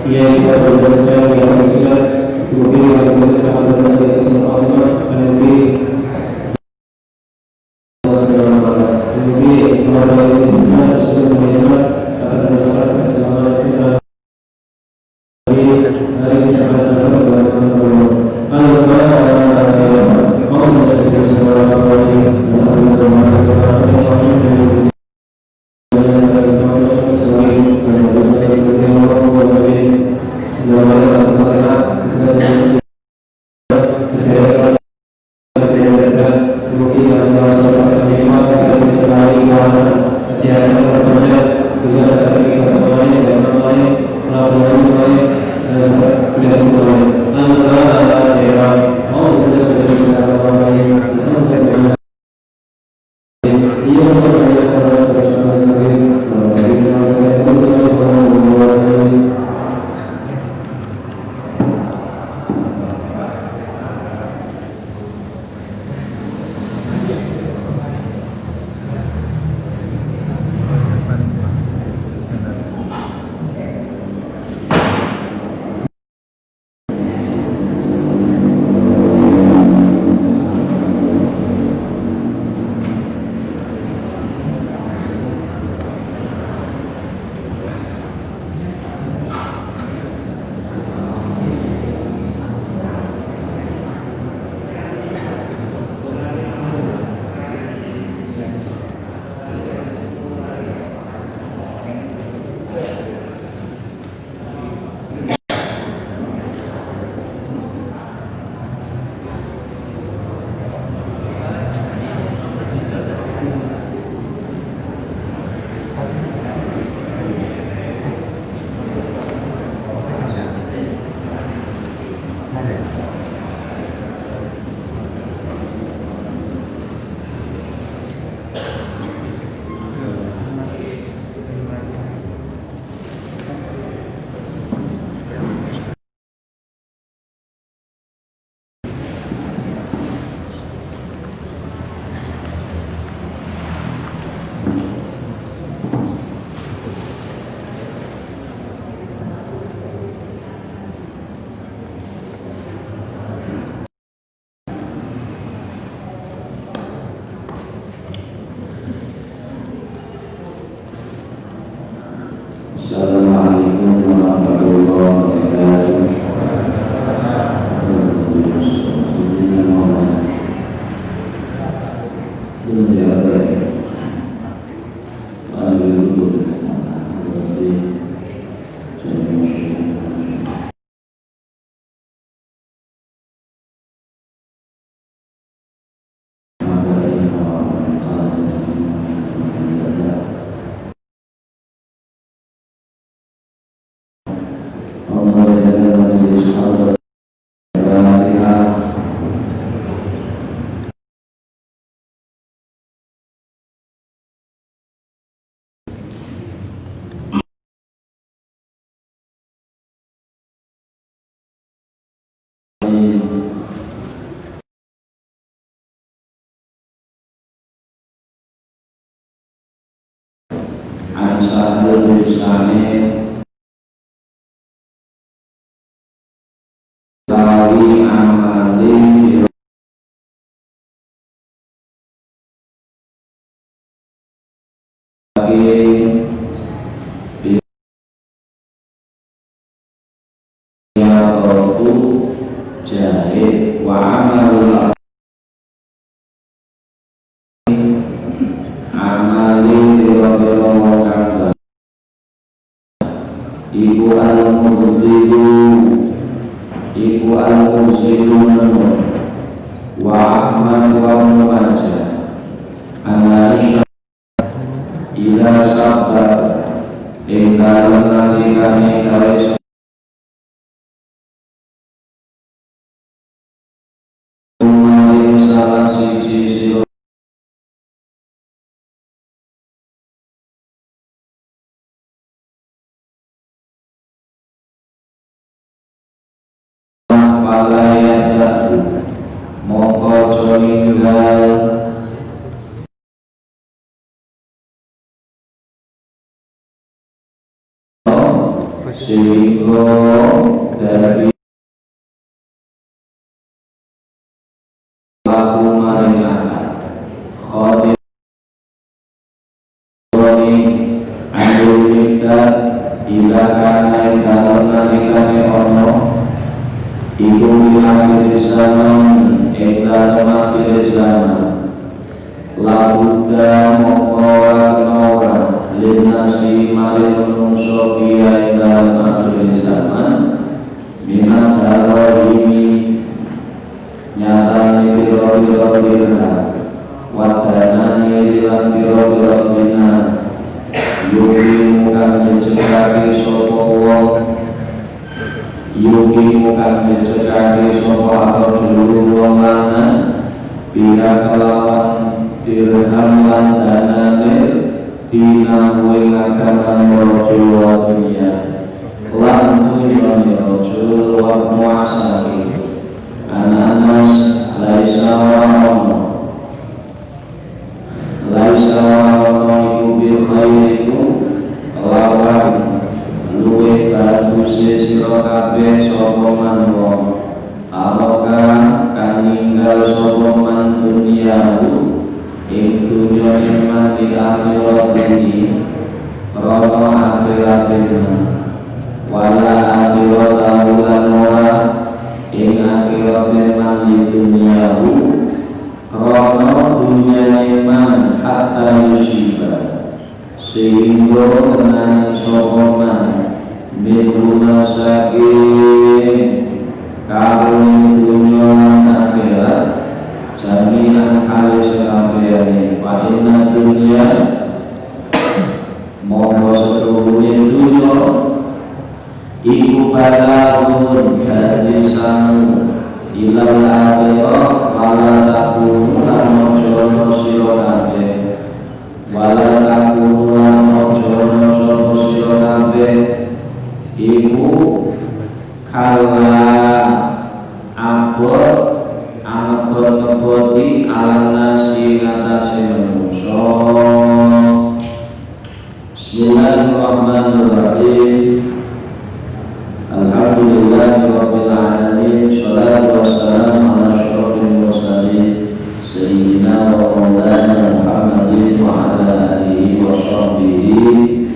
ia juga berdasarkan yang Islam kemudian yang berdasarkan dari Rasulullah dan lebih kemudian kepada Islam sebenarnya akan masyarakat selama kita hari Assalamualaikum warahmatullahi wabarakatuh. Ansarul Islami lawi amalin ya rotu jahit wa amalul amalin dirobelong ibu al-muzilun wa ahmad wa mu'ajah an-narisha ila sabda ingkaran nalikani karis umarin salah siji siro falayat moko joninggal sehingga dari laku maring akad khotimoni andul mikdat ila kana dalam nalikane ono iku akhir zaman dalam akhir zaman labuda mokora linasi maring menungso biya dalam akhir zaman minat daro ini nyatane biro-biro dirham wadanane lilan biro-biro dinar yuki mukan jejekake sopo wong yuki mukan jejekake sopo atau juru wong lanang pihak kelawan dirham lan danane dinamuing agaman rojo wa dunia lan dunia rojo wa muasari anak-anas laisa wa iku bil khairiku lawan luwe baguse sira kabeh sapa man wong alaka kan ninggal sapa man dunyaku ing dunya iman di akhirat ini rono akhirat ini wala akhirat awulan ora ing akhirat iman di dunyaku rono dunya iman hatta yusiba sehingga kenani sokoman minhuna saking kawin dunya akhirat jami'an kali sekalian fa inna dunya monggo seluruhnya dunya iku balaghun dari sanu ilal akhirah wala takunu lan mojono sira kabeh wala takunu lan mojono sira kabeh iku kala abot ngeboti ala nasi ngatasi menungso. Bismillahirrahmanirrahim. Alhamdulillahirabbil alamin. Shalatu wassalamu ala asyrofil mursalin sayyidina wa maulana Muhammadin wa ala alihi wa sahbihi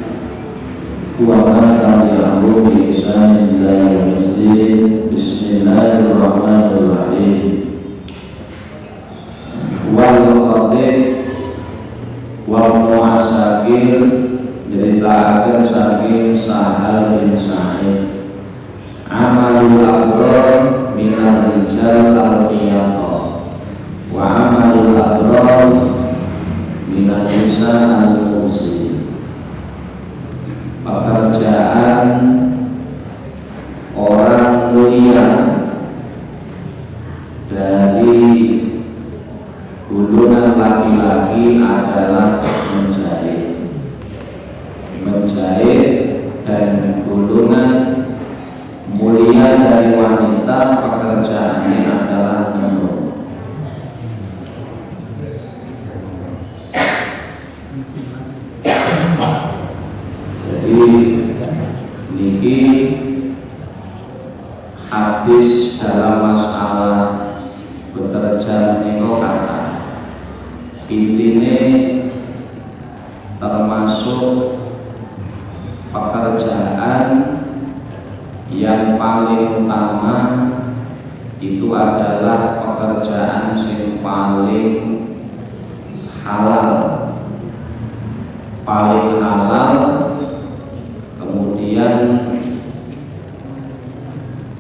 wa man tabi'ahum bi ihsanin ila yaumiddin. Bismillahirrahmanirrahim. Wal khatib wal mu'asakir ceritakan saking Sahal bin Sa'id amalul abrar minal rijal al-qiyamah wa amalul abrar minal nisa al-muzi pekerjaan orang mulia dari golongan laki-laki adalah menjahit dan golongan mulia dari wanita pekerjaannya adalah menenun. Jadi niki hadis dalam masalah bekerja niko kata intinya termasuk pekerjaan yang paling utama itu adalah pekerjaan yang paling halal, kemudian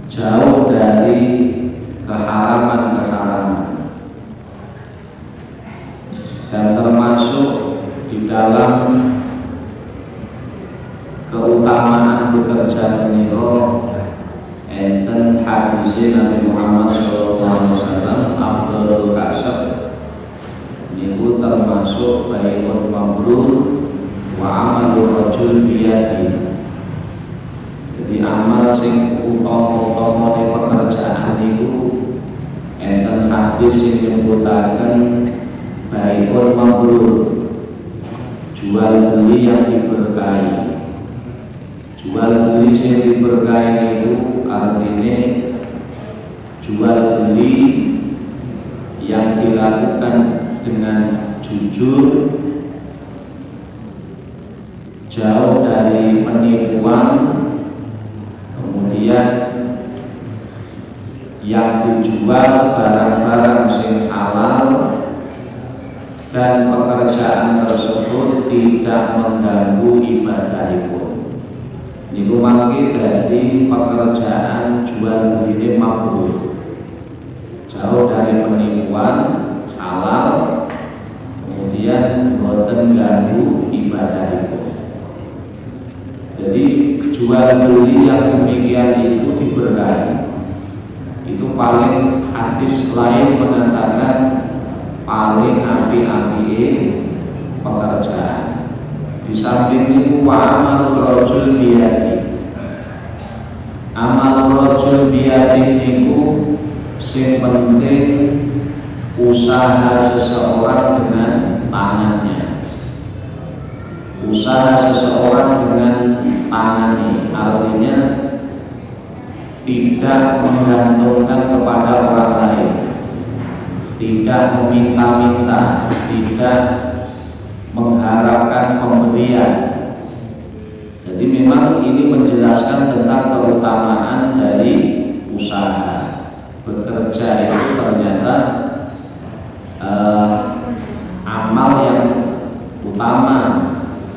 jauh dari keharaman dan termasuk di dalam keutamaan bekerja menika enten hadis Nabi Muhammad SAW afdhalul kasab niku termasuk baikun mabrur wa amalur rajul biyadi. Jadi amal sing utama-utama di pekerjaan niku enten hadis sing nyebutaken baikun mabrur, jual beli yang diberkahi, Jual beli sing diberkahi itu artinya jual beli yang dilakukan dengan jujur, jauh dari penipuan, kemudian yang dijual barang-barang sing halal, dan pekerjaan tersebut tidak mengganggu ibadahipun. Niku mangke dadi pekerjaan jual beli mabrur, jauh dari penipuan, halal, kemudian boten ganggu ibadahipun. Jadi jual beli yang demikian itu diberkahi. Itu paling hadis lain mengatakan paling api-api pekerjaan. Di samping itu amal rajul biyadi. Amal rajul biyadi itu sing penting usaha seseorang dengan tangannya. Usaha seseorang dengan tangannya artinya tidak menggantungkan kepada orang lain, tidak meminta-minta, tidak mengharapkan pemberian. Jadi memang ini menjelaskan tentang keutamaan dari usaha. Bekerja itu ternyata amal yang utama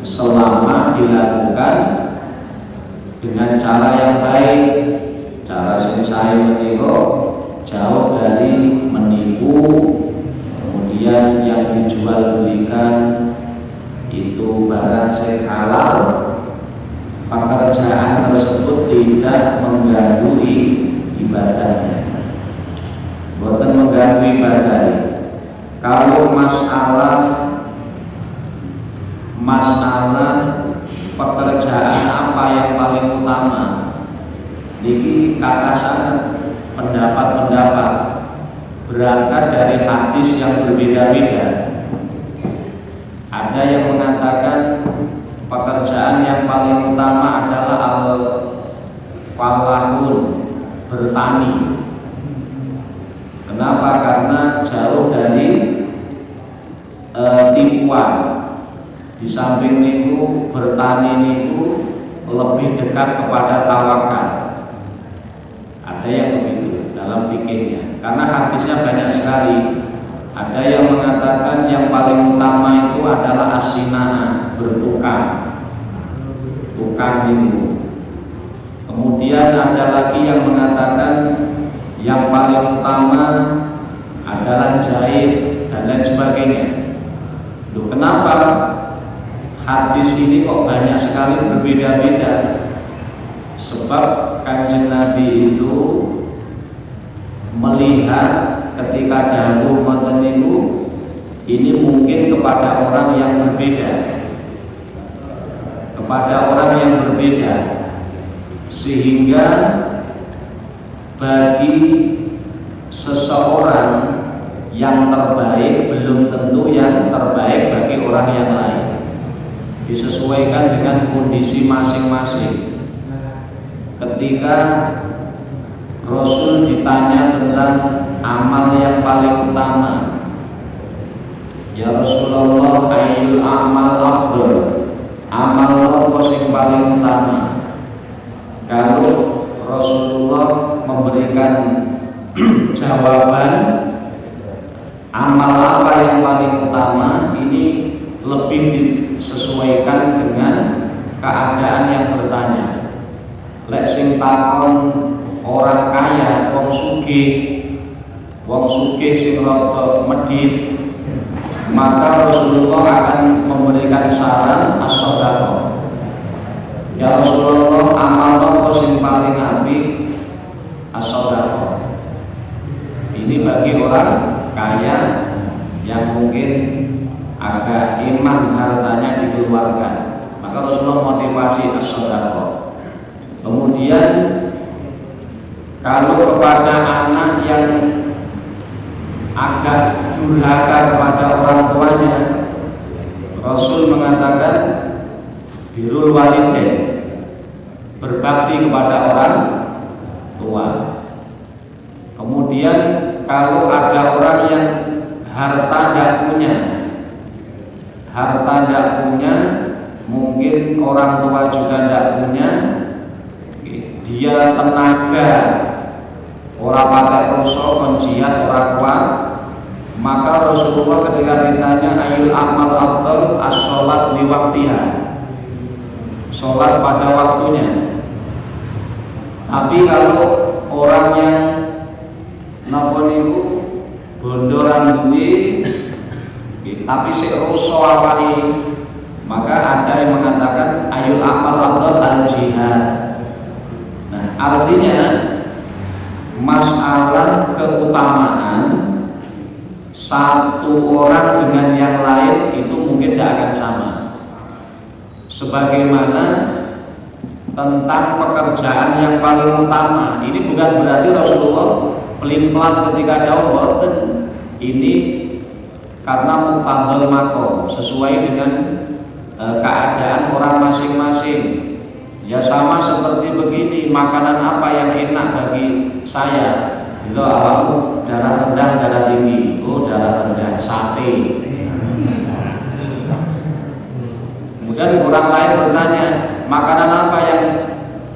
selama dilakukan dengan cara yang baik. Cara sing saya menika jauh dari menipu, kemudian yang dijual belikan itu barang sing halal, pekerjaan tersebut tidak mengganggu ibadahnya, bukan mengganggu ibadah. Kalau masalah pekerjaan apa yang paling utama, ini katasan pendapat-pendapat berangkat dari hadis yang berbeda-beda. Ada yang mengatakan pekerjaan yang paling utama adalah al-falahun, bertani. Kenapa? Karena jauh dari tipuan. Di samping itu bertani itu lebih dekat kepada tawakal. Ada yang begitu dalam fikihnya, karena hadisnya banyak sekali. Ada yang mengatakan yang paling utama itu adalah as-sinaa, bertukang, tukang itu. Kemudian ada lagi yang mengatakan yang paling utama adalah jahit dan lain sebagainya. Loh, kenapa hadis ini kok banyak sekali berbeda-beda? Sebab Kanjeng Nabi itu melihat ketika dahulu wonten itu ini mungkin kepada orang yang berbeda, sehingga bagi seseorang yang terbaik belum tentu yang terbaik bagi orang yang lain, disesuaikan dengan kondisi masing-masing. Ketika Rasul ditanya tentang amal yang paling utama, ya Rasulullah, ayyul amal afdal, amal apa sing paling utama? Kalau Rasulullah memberikan jawaban amal apa yang paling utama, ini lebih disesuaikan dengan keadaan yang bertanya. Lek sing takon orang kaya, wong sugih sing rada medhit, maka Rasulullah akan memberikan saran as-shadaqah. Ya Rasulullah, amal apa sing paling apik? As-shadaqah. Ini bagi orang kaya yang mungkin agak iman hartanya dikeluarkan, maka Rasulullah motivasi as-shadaqah. Kemudian kalau kepada anak yang agak durhaka kepada orang tuanya, Rasul mengatakan birrul walidain, berbakti kepada orang tua. Kemudian kalau ada orang yang harta tidak punya, mungkin orang tua juga tidak punya, dia tenaga, orang pakai rosok, penjiat, orang kuat, maka Rasulullah ketika ditanya ayul amal afdal as-sholat li waktiha, sholat pada waktunya. Tapi kalau orang yang napa niku bondoran duwe tapi sik rasa awake, maka ada yang mengatakan ayul amal afdal al jihad. Nah, artinya masalah keutamaan satu orang dengan yang lain itu mungkin tidak akan sama. Sebagaimana tentang pekerjaan yang paling utama, ini bukan berarti Rasulullah pelin-pelan ketika jawab, ini karena muqaddal makom sesuai dengan keadaan orang masing-masing. Ya sama seperti begini, makanan apa yang enak bagi saya? Itu awakmu darah rendah, darah tinggi. Oh, darah rendah, sate. Kemudian orang lain bertanya, makanan apa yang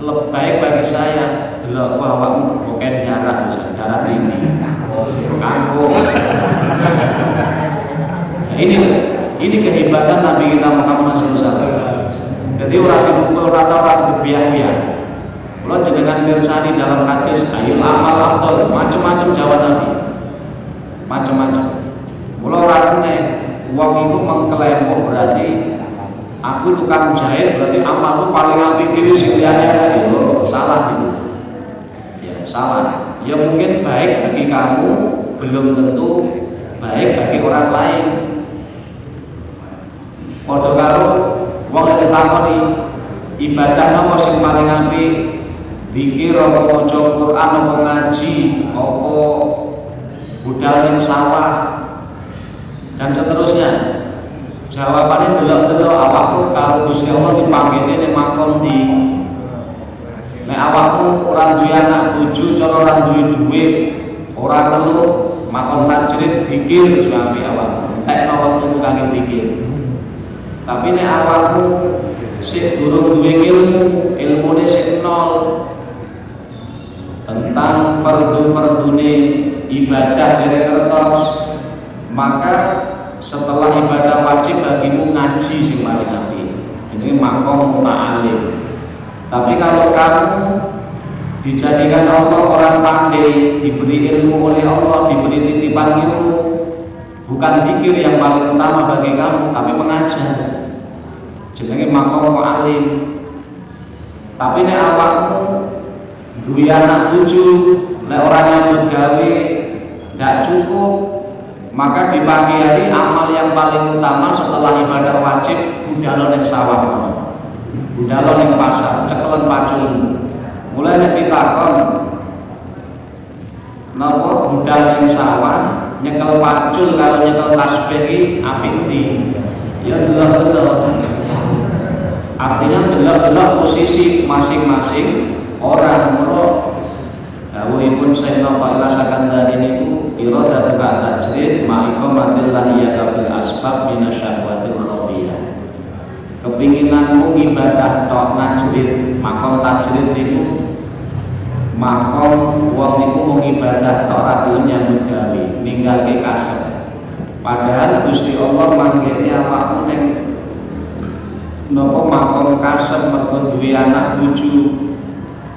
lebih baik bagi saya? Delok awakmu bukan darah tinggi. Kangkung. Nah, ini kehebatan Nabi kita Muhammad SAW. Jadi orang dipukul rata-rata berbiak-biak. Kalau jenengan mirsani dalam hadis ayul amal afdal, macam-macam jawab Nabi, macam-macam. Kalau orangnya uang itu mengklaim berarti aku tukang jahit, berarti amal itu paling apik diri sendirian. Itu salah itu. Ya salah. Ya mungkin baik bagi kamu, belum tentu baik bagi orang lain. Padha karo wong nek ditakoni ibadah napa sing paling apik, zikir apa maca Quran apa ngaji apa budal ning sawah dan seterusnya. Jawabannya delok-delok awakmu karo Gusti Allah dipanggilne ning makom ndi. Nek awakmu ora duwe anak bojo, cara ora duwe dhuwit, ora telu makom tajrid zikir suami awakmu. Entek wektu kangge zikir. Tapi nek awakmu sik durung duwe ilmune sik nol tentang fardu-fardune ibadah dari kertas, maka setelah ibadah wajib bagimu ngaji sing paling apik. Ini makom muta'alim. Tapi kalau kamu dijadikan Allah orang pandai, diberi ilmu oleh Allah, diberi titipan ilmu, bukan zikir yang paling utama bagi kamu, tapi mengajar. Jenenge makom mu'alim. Tapi nek awakmu duwe anak cucu, nek orang yang bergawe tidak cukup, maka di pagi hari amal yang paling utama setelah ibadah wajib budal ning sawah, budal ning pasar, cekelen pacul. Mulai nek ditakon napa budal ning sawah, nyekel pacul karo nyekel tasbih iki apik ndi? Ya delok-delok. Artinya delok-delok posisi masing-masing orang. Dawuhipun Sayyidina Pak rasakan dari niku iradat tajrid ma'iqamatil lahiyata fil asbab minasyahwatil khafiyah. Kepinginanmu ibadah tok tajrid, makom tajrid niku makom wong niku mung ibadah tok ora nyambut gawe, ninggalke kasep. Padahal Gusti Allah manggilne awakmu ning napa makom kasep mergo duwe anak bojo.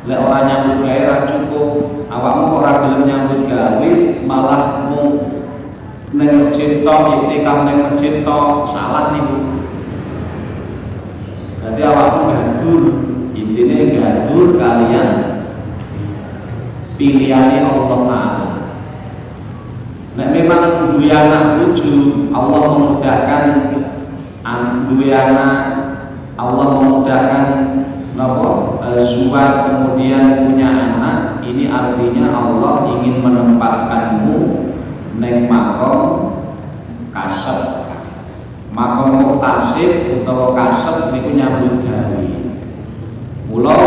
Lek ora nyambut gawe ora cukup, awakmu ora gelem nyambut gawe, malah mung ning masjid tok, iktikaf ning masjid tok, salah niku. Dadi awakmu gadur, intine gadur kalian pilihane Allah Ta'ala. Nek memang duwe anak bojo, Allah memudahkan duwe anak, Allah memudahkan suat kemudian punya anak, ini artinya Allah ingin menempatkanmu neng makom kasep, makom muktasib atau kasep niku nyambut gawe. Mula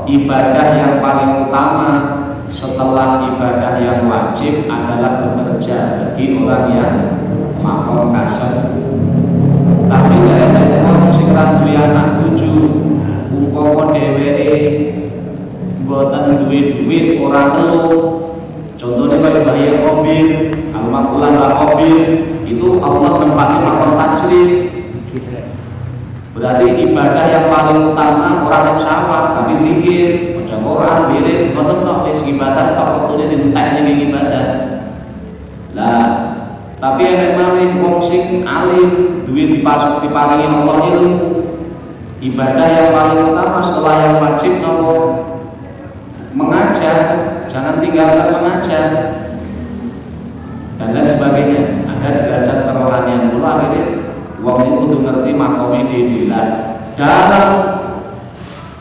ibadah yang paling utama setelah ibadah yang wajib adalah bekerja bagi orang yang makom kasar. Tapi nek wong sing ra duwe anak cucu, umpama dheweke mboten duwe duit ora telu, contohnya kaya bayar mobil, al-makulan mobil, itu Allah tempatnya makom tajrid. Berarti ibadah yang paling utama orang yang sama, tapi zikir, baca Quran, wirid, mboten kok wis ibadah kok wektune dientekne ibadah. Lah, tapi enek malih wong sing alim, duwe diparingi Allah ilmu. Ibadah yang paling utama setelah yang wajib nopo? Mengajar, jangan tinggalkan mengajar dan lain sebagainya. Ada derajat kerohanian dulu akhirnya wong itu kudu ngerti makome dhewe-dhewe. Dalam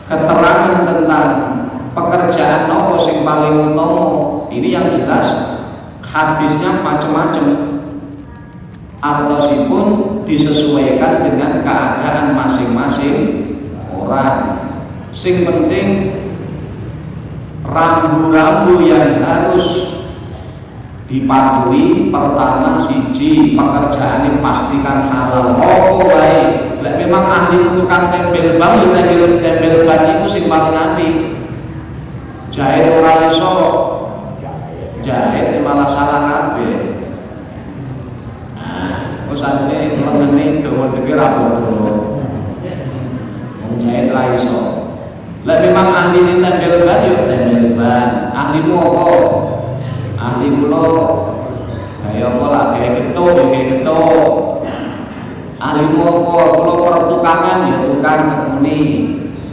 keterangan tentang pekerjaan nopo sing paling utama, ini yang jelas hadisnya macam-macam. Artosipun disesuaikan dengan keadaan masing-masing orang. Sing penting rambu-rambu yang harus dipatuhi, pertama siji pekerjaan yang pastikan halal. Apa wae, lek memang ahli tukang tempel ban ya tempel ban itu sing paling ahli. Jahit ora iso, jahit malah salah kabeh. Nah, usane menene dawa-dawa ra padha. Jahit ra iso. Lek memang ahli ini tempel ban ya tempel ban. Ahlimu apa? Ahli kula kaya apa lah kaya getuk. Ahlimu apa? Kula pertukangan ya tukang tekuni.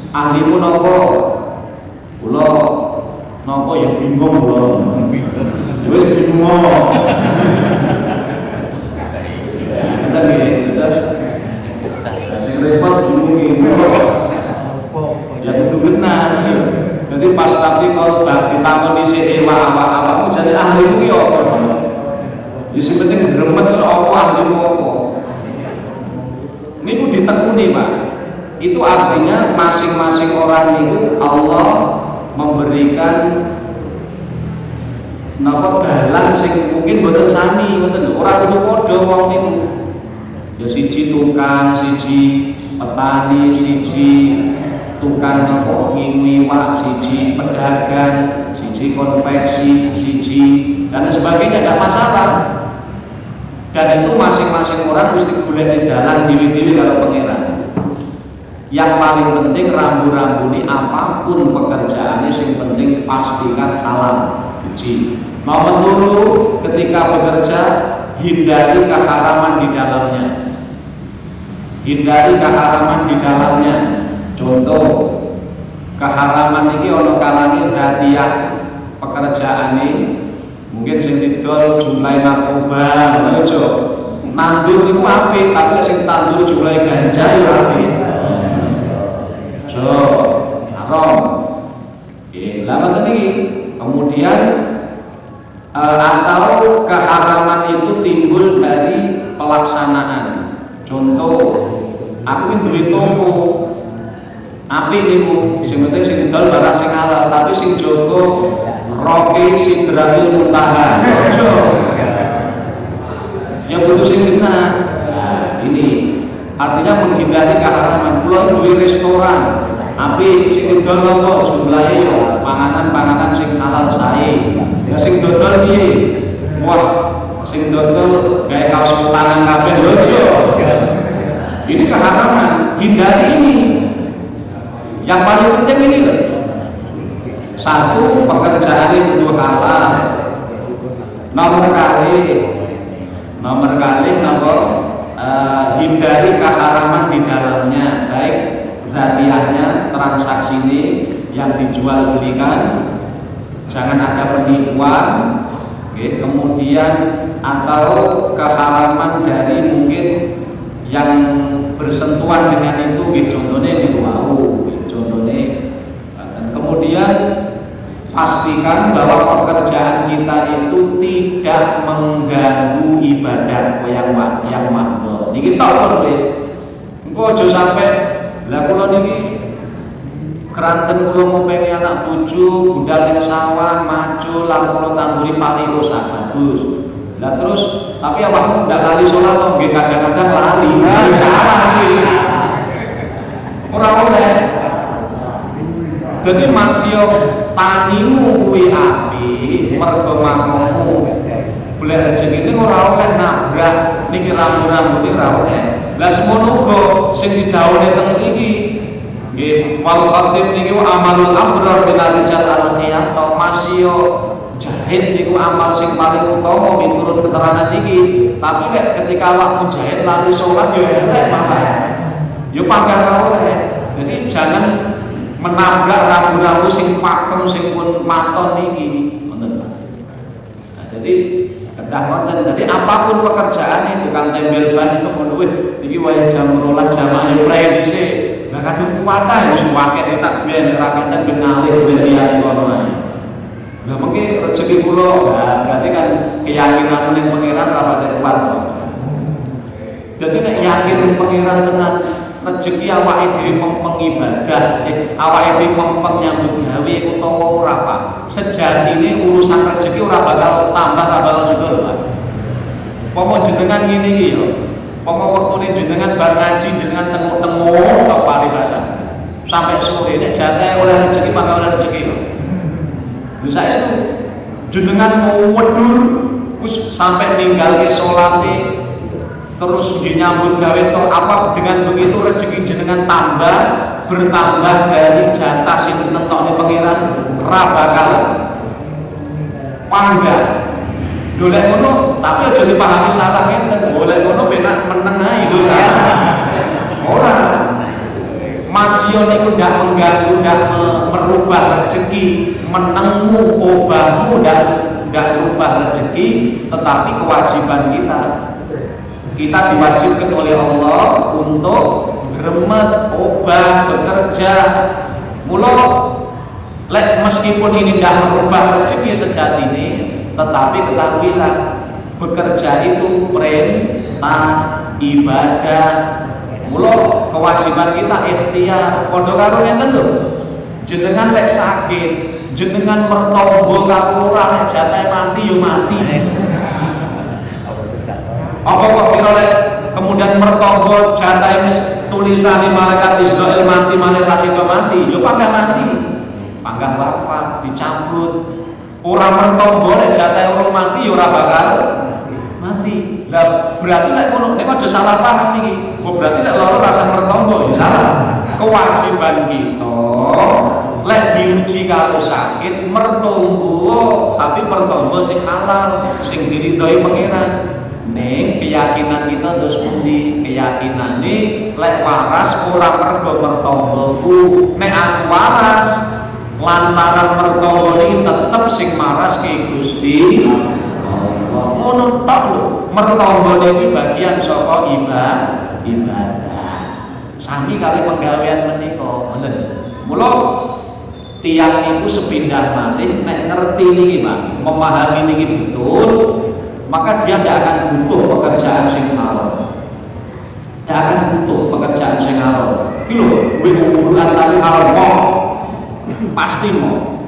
Ahlimu napa? Kula napa ya bingung kula. Wis bingung. Kita nggih terus sing repot bingung. Ya kudu benar. Jadi pas tapi kalau ditakoni sik awak-awakmu jadi ahlimu ya apa? Ya sing penting gremet apa ahlimu apa. Niku ditekuni, Pak. Itu artinya masing-masing orang itu Allah memberikan napa dalan sing mungkin boten sami ngoten lho. Ora kudu padha wong niku. Ya siji tukang, siji petani, siji tukang nopo ngiwak, siji pedagang, siji konveksi, siji dan sebagainya, tidak masalah. Dan itu masing-masing orang mesti boleh di dalam diri-diri kalau pangeran. Yang paling penting rambu-rambu ini apapun pekerjaannya, yang penting pastikan halal. Siji. Nomor dulu ketika bekerja hindari keharaman di dalamnya. Hindari keharaman di dalamnya. Contoh keharaman ini ono kalane hadiah pekerjaan ini mungkin sing didol jumlah narkoba aja nandur itu apik tapi sing tandur jumlah ganja ya apik jo haram lama tadi kemudian atau keharaman itu timbul dari pelaksanaan. Contoh aku duwe toko api niku sing penting sing dol barang sing halal tapi sing jaga roke sidratul muntaha ojo ya butuh sing benar. Nah, ini artinya menghindari keharaman. Kula duwe restoran api sing dol kok jumlahe yo panganan-panganan sing halal sae ya sing dodol piye wah sing dodol gawe kaos tangan kabeh ojo. Ini keharaman, hindari ini. Yang paling penting ini loh. Satu, pekerjaan itu halal. Nomor kali hindari keharaman di dalamnya, baik hadiahnya, transaksi ini yang dijual belikan, jangan ada penipuan, kemudian atau keharaman dari mungkin yang bersentuhan dengan itu, contohnya di contohnya. Kemudian pastikan bahwa pekerjaan kita itu tidak mengganggu ibadah yang makhluk. Niki tak wis. Engko aja sampai lah kula niki Keranten kula ngupengi anak bojo, budal ning sawah, maju lan kula tanduri pali rusak bagus. Lah terus tapi awakmu ndak lali salat kok nggih kadang-kadang lali. Salah iki. Ora oleh. Dadi masih tanimu kuwi apik, mergo mangkomu boleh rezeki ini ora oleh nabrak niki rambu-rambu iki ora oleh. Lah semono uga sing didhawuhi teng iki nggih wal khatib niki amalul abrar binal rijal al-khiyat masih jahit niku amal sing paling utama miturut keterangan iki. Tapi lek ketika awakmu jahit lali salat yo elek malah. Yo pangkat ora oleh. Jadi jangan menabrak rambu-rambu sing pakem sing pun maton niki. Ngoten. Nah, jadi kedah wonten. Jadi apapun pekerjaan itu kan tempel ban ngono wis iki wae jam 12 jamaah mulai dhisik. Lah kadung kuwata wis wae tak ben ra kanten ben ngalih ben liyane ngono ae. Lah mengki rezeki kula berarti kan keyakinan ning pangeran ra pati kuat. Jadi nek yakin ning pangeran tenan rezeki awake dhewe mengibadah, awake dhewe nyambut gawe utawa ora apa. Sejatine urusan rezeki ora bakal tambah ora bakal nyudur, Pak. Pomo jenengan ngene iki ya. Pomo wektune jenengan bar ngaji jenengan tengok-tengok kok paribasan. Sampai sore nek jatah oleh rezeki maka oleh rezeki. Lha saestu jenengan mau wedur wis sampai ninggalke salate terus nyambut gawe tok apa dengan begitu rezeki jenengan tambah bertambah dari jatah sing netokne pangeran ra bakal pangga. Golek ngono tapi aja dipahami salah ngenten. Golek ngono penak meneng ae lho salah. Ora. Masih niku ndak mengganggu ndak merubah rezeki, menengmu obahmu ndak merubah rezeki, tetapi kewajiban kita diwajibkan oleh Allah untuk gremet, obah, bekerja. Mula lek meskipun ini tidak merubah rezeki sejatine, tetapi ketahuilah bekerja itu perintah ibadah. Mula kewajiban kita ikhtiar. Padha karo ngeten lho. Jenengan lek sakit, jenengan mertombo karo ora nek jatahe mati yo mati. Apa kok kira kemudian mertombo jatah tulisan malaikat Israel mati malaikat itu mati, yo pangkat mati, pangkat wafat, dicabut. Orang mertombo nek jatah orang mati yo ora bakal mati. Lah berarti lek ngono nek aja salah paham iki. Oh berarti lek loro rasa mertombo yo salah. Kewajiban kita lek diuji kalau sakit mertombo tapi mertombo sing halal, sing diridhoi pangeran. Ning keyakinan kita terus pundi? Keyakinan ini lek waras ora mergo mertomboku. Nek aku waras lantaran mertombo iki tetep sing maras ke Gusti Allah. Ngono tok lho. Mertombo iki bagian saka ibadah. Sami kali penggawean menika, ngoten. Mula tiyang niku sepindah malih nek ngerti niki, Pak, memahami niki betul, maka dia tidak akan butuh pekerjaan sing halal. Tidak akan butuh pekerjaan sing halal. Iki lho, kowe urusan tali halal pasti mau.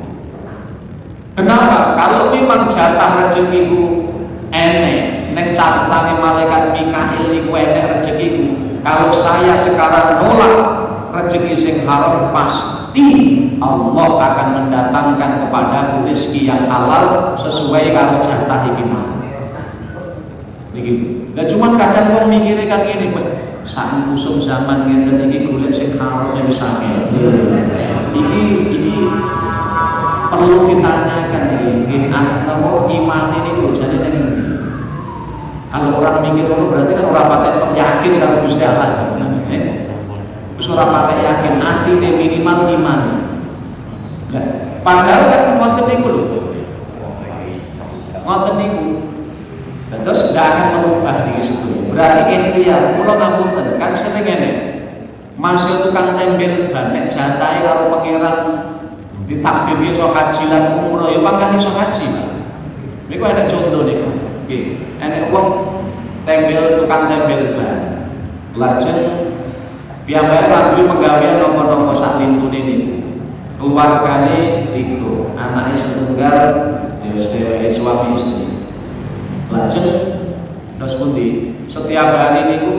Kenapa? Kalau memang jatah rezekiku enek, nek catatane malaikat Mikail niku enek rezekiku. Kalau saya sekarang nolak rezeki sing halal, pasti Allah akan mendatangkan kepadaku rezeki yang halal sesuai kalau jatah iki mau. Begitu. Nah cuman kadang wong mikire kan ngene, kowe sak musuh zaman ngenten iki golek sing halal wis akeh. Iki perlu ditanyakan iki napa iman ini lho jane ning. Kalau orang mikir itu berarti kan orang pakai yakin kalau Gusti Allah. Terus orang pakai yakin atine minimal iman. Nah, padahal kan ngoten niku lho. Ngoten niku. Terus tidak akan merubah di situ. Berarti ikhtiar, kula ngapunten kan sering ngene. Masih tukang tempel banyak jatahe karo pangeran ditakdir iso haji lan umroh ya pangkat iso haji. Niku ada contoh niku. Nggih. Enek wong tempel tukang tempel ban. Lajeng piyambake rabi penggawean napa-napa sak lintune niku. keluargane itu anaknya setunggal ya dheweke suami istri. Lajeng terus pundi setiap hari niku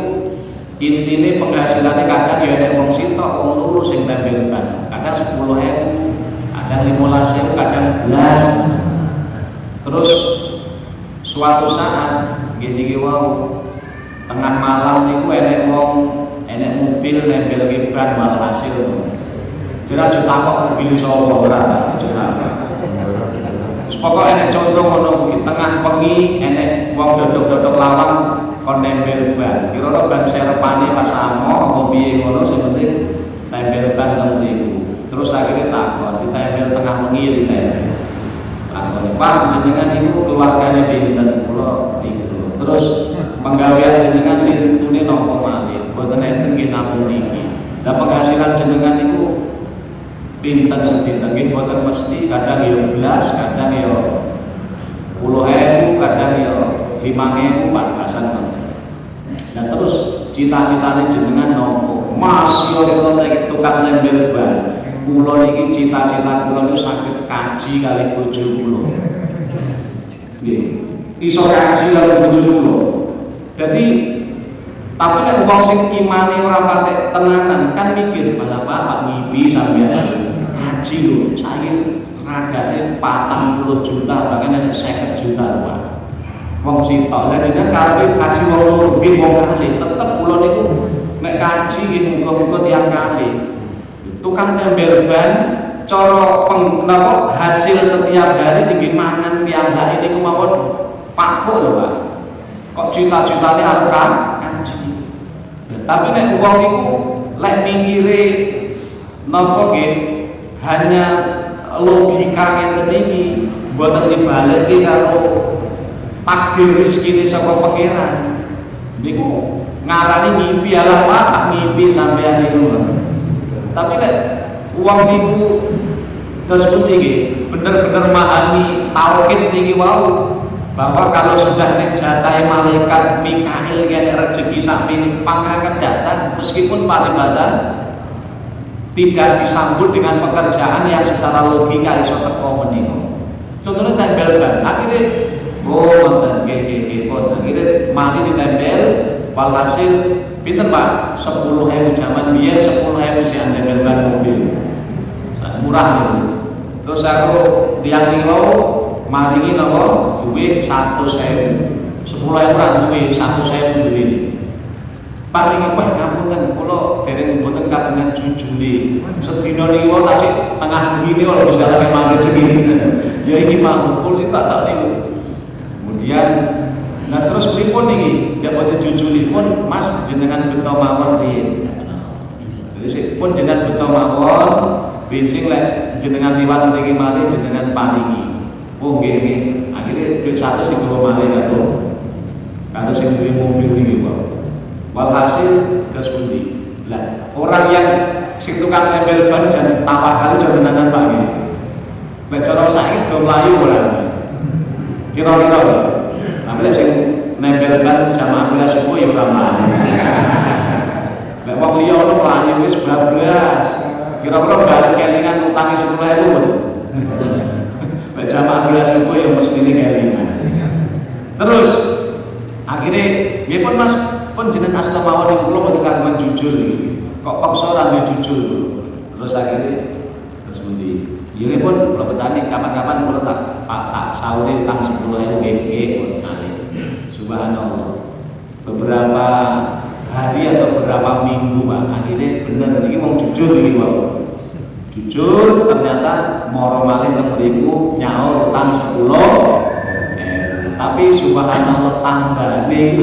intine penghasilannya kadang ya nek wong sitok wong loro sing nempel ban kadang 10.000 kadang 15.000 kadang 11. Terus suatu saat gini wau tengah malam niku enek mobil nempel ban walhasil kira juta kok mobil sapa ora juta. Terus pokoknya enek contoh ngono kuwi tengah bengi enek wong dodok-dodok lawang kon nempel ban. Kira-kira ban serepane pas amo apa piye ngono sing penting nempel ban nang niku. Terus akhirnya takon ditempel tengah bengi ditempel. Takon Pak jenengan niku keluargane pinten kula niku. Terus penggawean jenengan ditune napa malih? Boten enten nggih namung niki. Lah penghasilan jenengan niku pinten sedina nggih boten mesti kadang ya 11 kadang ya 10.000 kadang ya 5.000 14-an. Dan terus cita-citane jenengan nopo? Mas yo tukang nempel ban. Kula niki cita-cita kula niku saged kaji kali bojo kula. Nggih. Iso kaji kali bojo kula. Dadi tapi nek wong sing imane ora patek tenanan kan mikir malah Pak ngipi sampeyan haji lho saiki ragane 40 juta bahkan ada 50 juta Pak. Wong sitok lha jenengan karepe kaji wong loro nggih wong kali tetep kula niku nek kaji nggih muga-muga tiyang kali. Tukang nempel ban cara napa hasil setiap hari tinggi mangan piyambak niku mawon Pak lho Pak. Kok cita-citane arep kaji. Tapi nek wong niku lek mikire napa nggih hanya logika ngeten iki mboten dibalekke karo takdir rezekine saka pangeran. Niku ngarani ngimpi ala Pak ngimpi sampeyan niku. Tapi nek wong niku terus pundi nggih bener-bener memahami tauhid niki wau bahwa kalau sudah jatah malaikat Mikail yang rezeki samping pangkat datang meskipun paribasan tidak disambut dengan pekerjaan yang secara logika iso teko menika. Contohnya tempel ban, akhirnya wonten nggih akhirnya mari ditempel walhasil pinten Pak 10.000 zaman biyen 10.000 sing nempel ban mobil. Murah niku. Terus aku tiyang niku maringi napa duwe 100.000 10.000 ora duwe 100.000 duwe paling wah ngapunten kula dereng mboten kagungan jujule sedina niku tasik tengah bengi ora bisa lagi mangan segini ya iki mah kula sik tak niku kemudian nah terus pripun niki ya boten jujulipun Mas jenengan beto mawon piye jadi sik pun jenengan beto mawon benjing lek jenengan liwat mriki malih jenengan paringi. Oh nggih, akhirnya duit 100 sing kula malih karo sing duwe mobil iki Pak. Walhasil terus pundi? Lah, orang yang sing tukang nempel ban jan tawakal jan tenanan Pak nggih. Nek cara saiki do mlayu ora. Kira-kira tapi sing nempel ban jamaah kuliah subuh ya ora mlayu. Nek wong liya ono mlayu wis bablas. Kira-kira balik kelingan utangi 10.000. Jamaah gelas itu yang mesti kelingan. Terus akhirnya ya pun Mas pun jeneng asal mawon niku kula mboten kagungan jujur iki. Kok paksa ora jujur. Terus akhirnya terus pundi? Ya pun kula betani kapan-kapan kula tak sauri tang 10.000 nggih subhanallah. Beberapa hari atau beberapa minggu Pak akhirnya bener iki wong jujur iki Pak. Jujur ternyata moro malih nang mriku nyaur utang 10 tapi subhanallah tambane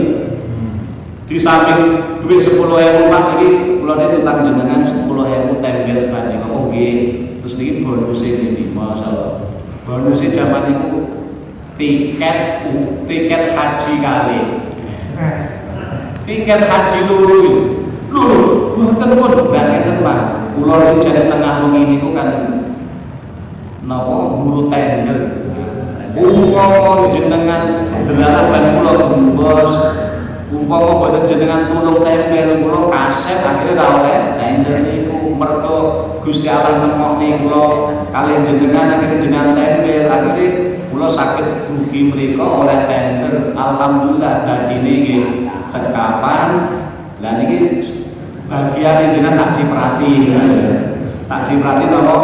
di samping duit 10.000 Pak iki kula niki utang jenengan 10.000 tempel ban niku nggih terus niki bonus niki masyaallah bonus jaman niku tiket haji kali tiket haji loro mboten pun ngeten Pak kula iki jane tengah wengi niku kan napa guru tender umpama jenengan delalah ban kula bos Umpama boten jenengan tulung tempel kula kaset akhire ra oleh tender niku mergo Gusti Allah nemokne kula kalih jenengan akhire jenengan tempel akhire kula saged dugi mriku oleh tender. Alhamdulillah dadine nggih cekapan. Lah niki bagian jenengan tak ciprati. Tak ciprati napa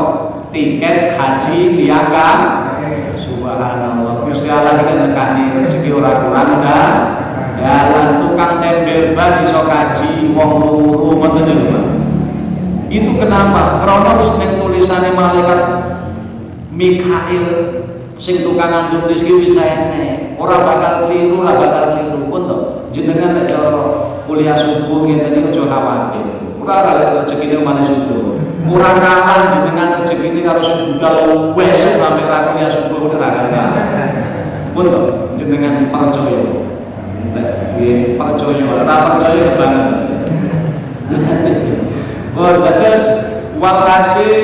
tiket haji niaga. Subhanallah. Gusti Allah iki nekani rezeki ora kurang dah. Jalan tukang tempel ban iso kaji wong loro ngoten lho. Itu kenapa? Karena wis nek tulisane malaikat Mikail sing tukang ngandung rezeki wis enek. Ora bakal keliru, ora bakal keliru pun to. Jenengan nek cara kuliah subuh ngeten iki aja khawatir. Ora rezekine manis subuh. Ora kalah jenengan rezekine karo sing budal wes sampe ra kuliah subuh ora kalah. Pun to jenengan percaya. Percaya, percaya banget. Terus walhasil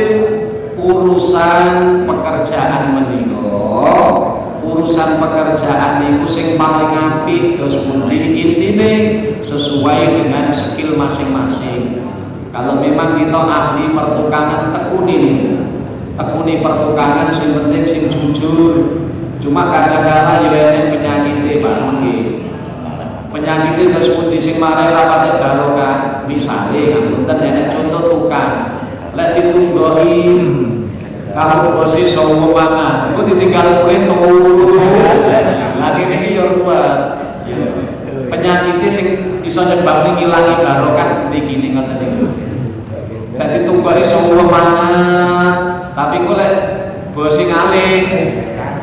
urusan pekerjaan urusan pekerjaan itu sing paling apik terus pundi intine sesuai dengan skill masing-masing. Kalau memang kita ahli pertukangan tekuni pertukangan sing penting sing jujur. Cuma kadang-kadang ya enek penyakit penyakit terus putih sing marai rapatnya barokah. Misalnya ngapunten enek contoh tukang lek ditunggohi kalau bosi sowo mangan itu ditinggal kulit turu lagi ini ya ruwet penyakitnya sing iso nyebabne ngilangi barokah begini ngoten niku. Lek ditunggohi sowo mangan tapi kok lek bosi ngalih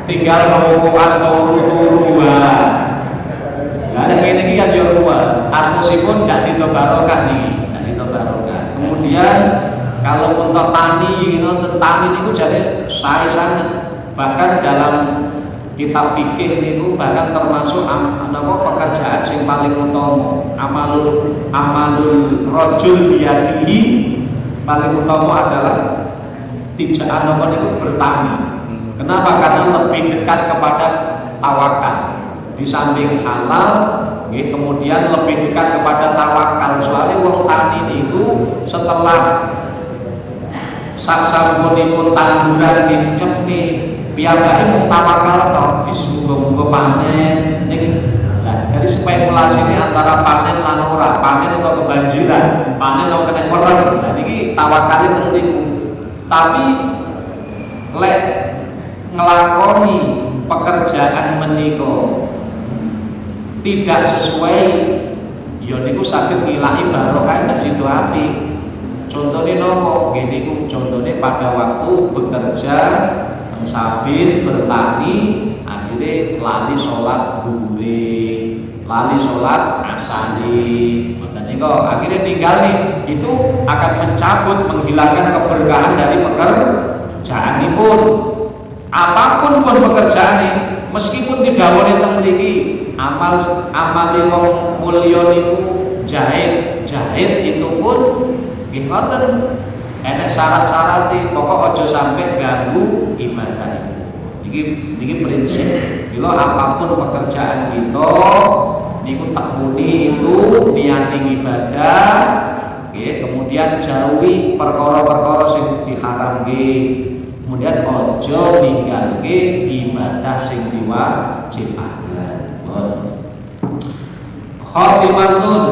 tinggal rokokan turu nah, ini kan yo ruwet. Artosipun gak sida barokah nih, gak sida barokah. Kemudian kalau untuk tani niku jadi sae sanget. Bahkan dalam kitab fikih niku bahkan termasuk pekerjaan sing paling utama. Amalul rajul biyadihi paling utama adalah tidak niku bertani. Kenapa? Karena lebih dekat kepada tawakal. Di samping halal, kemudian lebih dekat kepada tawakal. Soalnya wong tani itu setelah saksamunipun tanduran dicepni, piyambake mung tawakal to, muga-muga panen. Nah, dari spekulasi ini antara panen lan ora, panen atau kebanjiran, panen atau kena werer. Nah, niki tawakal itu niku. Tapi lek ngelakoni pekerjaan menika tidak sesuai ya niku saged ngilangi barokah nek situ ati. Contone nopo? Nggih niku contone pada waktu bekerja sabit bertani akhirnya lali sholat duhur, lali sholat asari. Ngoten niku akhirnya tinggal nih itu akan mencabut menghilangkan keberkahan dari pekerjaanipun. Apapun pun pekerjaan ini meskipun tidak boleh teng mriki amal wong mulya niku jahit itu pun nggih ngoten enek syarat-syarat pokok aja sampai ganggu ibadah niki prinsip. Bila apapun pekerjaan kita niku tekuni itu niati ibadah kemudian jauhi perkara-perkara sing diharamke. Kemudian ojo ninggalke ibadah sing diwajibaken. Khatimatun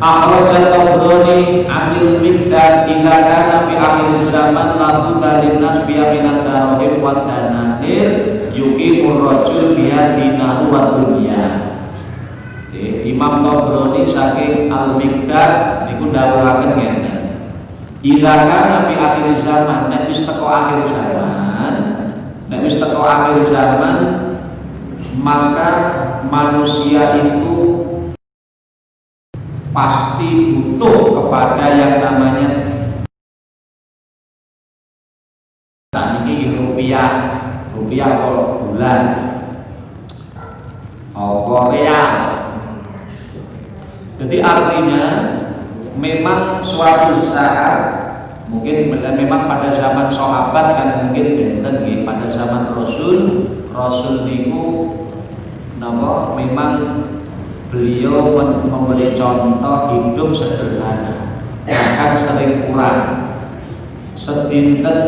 akhrajat Tabrani anil Miqdad ila kana fi akhir zaman lahu dalinas fi aminat darahim wa danatir yuqimur rajul biha dinahu wa dunya. Imam Tabrani saking Al-Miqdad niku dawuhaken ngeten. Ila kana fi akhir zaman, nek wis teko akhir zaman, maka manusia itu pasti butuh kepada yang namanya saat ini rupiah kalau bulan real. Jadi artinya memang suatu saat mungkin memang pada zaman sahabat kan mungkin benten pada zaman Rasul niku napa memang beliau memberi contoh hidup sederhana, bahkan sering kurang. Sedinten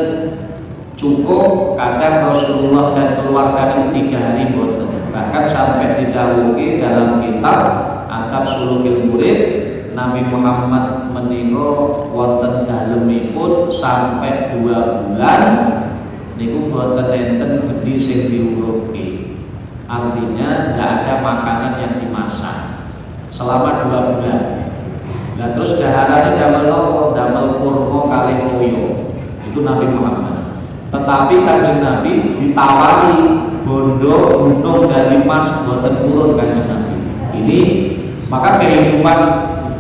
cukup, kadang Rasulullah dan keluarga 3 hari boten. Bahkan sampai didhawuhi dalam kitab Adab Sulukil Murid, Nabi Muhammad menika wonten dalemipun sampai 2 bulan niku boten enten gedhi sing diurupke. Artinya tidak ada makanan yang dimasak selama 2 bulan. Nah terus daharannya damel nopo? Damel kurma kalih toyo. Itu Nabi Muhammad. Tetapi Kanjeng Nabi ditawari bondo gunung dari emas boten turun Kanjeng Nabi. Ini maka kehidupan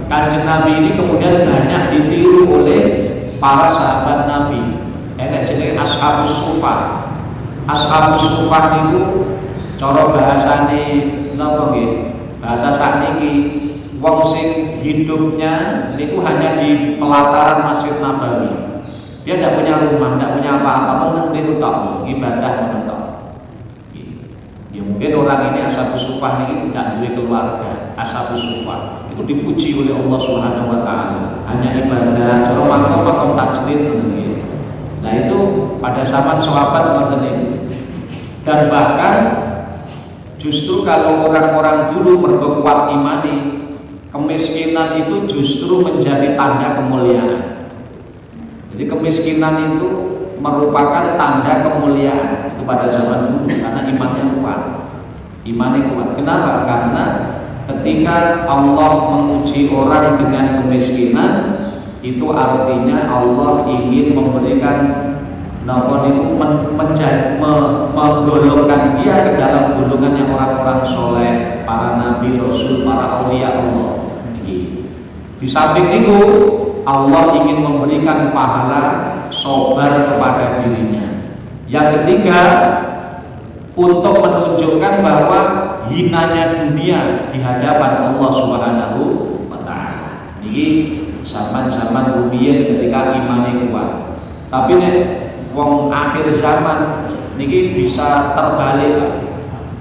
Kanjeng Nabi ini kemudian banyak ditiru oleh para sahabat Nabi. Enak jenenge Ashabus Sufah. Ashabus Sufah itu cara bahasane napa nggih? Bahasa sakniki wong sing hidupnya niku hanya di pelataran Masjid Nabawi. Dia tidak punya rumah, tidak punya apa-apa, mau niku tok ibadah ngono tok. Ya mungkin orang ini Ashabus Sufah ini tidak punya keluarga. Ashabus Sufah itu dipuji oleh Allah Subhanahu wa taala. Hanya ibadah, cara makom tajrid nggih. Nah itu pada zaman sahabat ngoten niku. Dan bahkan justru kalau orang-orang dulu mergo kuat imani, kemiskinan itu justru menjadi tanda kemuliaan. Jadi kemiskinan itu merupakan tanda kemuliaan pada zaman dulu karena imannya kuat. Imannya kuat. Kenapa? Karena ketika Allah menguji orang dengan kemiskinan, itu artinya Allah ingin memberikan menggolongkan dia ke dalam golongannya orang-orang soleh, para nabi, rasul, para aulia Allah. Di samping itu Allah ingin memberikan pahala sabar kepada dirinya. Yang ketiga, untuk menunjukkan bahwa hinanya dunia di hadapan Allah Subhanahu wa taala. Ini zaman-zaman rumiyin ketika imane kuat. Tapi nek wong akhir zaman niki bisa terbalik.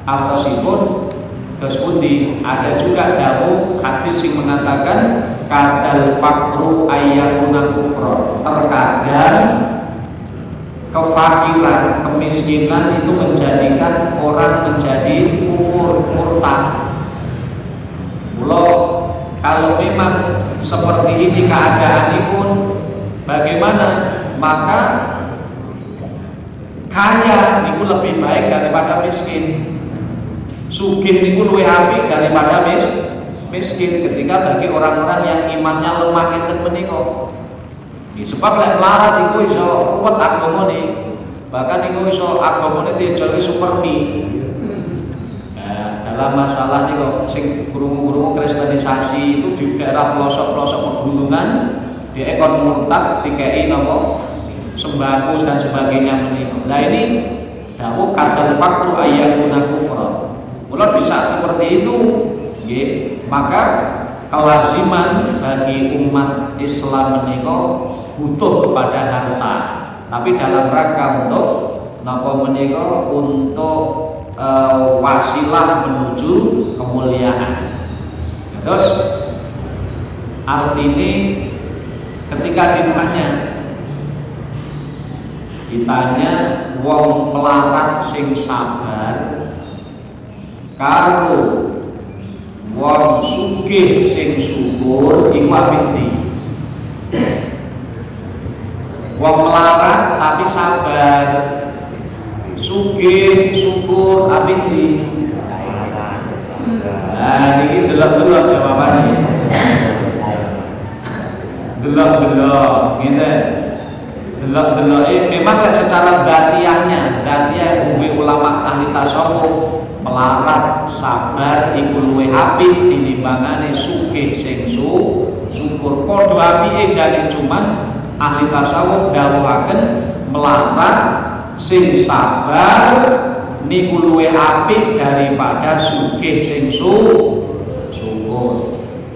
Artosipun terus pundi ada juga dawuh hadis yang mengatakan kadal fakru ayyakuna kufra. Terkadang kefakiran, kemiskinan itu menjadikan orang menjadi kufur, murtad. Kalau memang seperti ini keadaan pun bagaimana? Maka kaya itu lebih baik daripada miskin. Sugih itu lebih apik daripada miskin ketika bagi orang-orang yang imannya lemah enten menika. Sebab lek melarat iku iso kuat agamane. Bahkan iku iso agamane dijoli supermi. Dalam masalah nih kok sing guru-guru kristenisasi itu di daerah pelosok-pelosok pegunungan dia ekor murtad dikei nopo sembako dan sebagainya menika. Nah ini dawuh kadal fakru ayyakuna kufra. Kalau bisa seperti itu, maka kelaziman bagi umat Islam menika butuh kepada harta, tapi dalam rangka untuk napa menika untuk wasilah menuju kemuliaan. Terus artinya ketika ditanya wong melarat sing sabar karo wong sugih sing syukur iku apik ndi? Wong melarat tapi sabar, sugih syukur apik ndi? Nah ini delok-delok jawabane. Delok-delok ngene. Delok-delok memang secara datiahnya, datiah ulama ahli tasawuf melarat sabar iku luwih apik tinimbangane sugih sing syukur. Padha apike jane cuman ahli tasawuf dawuhaken melarat sing sabar niku luwih apik daripada sugih sing syukur.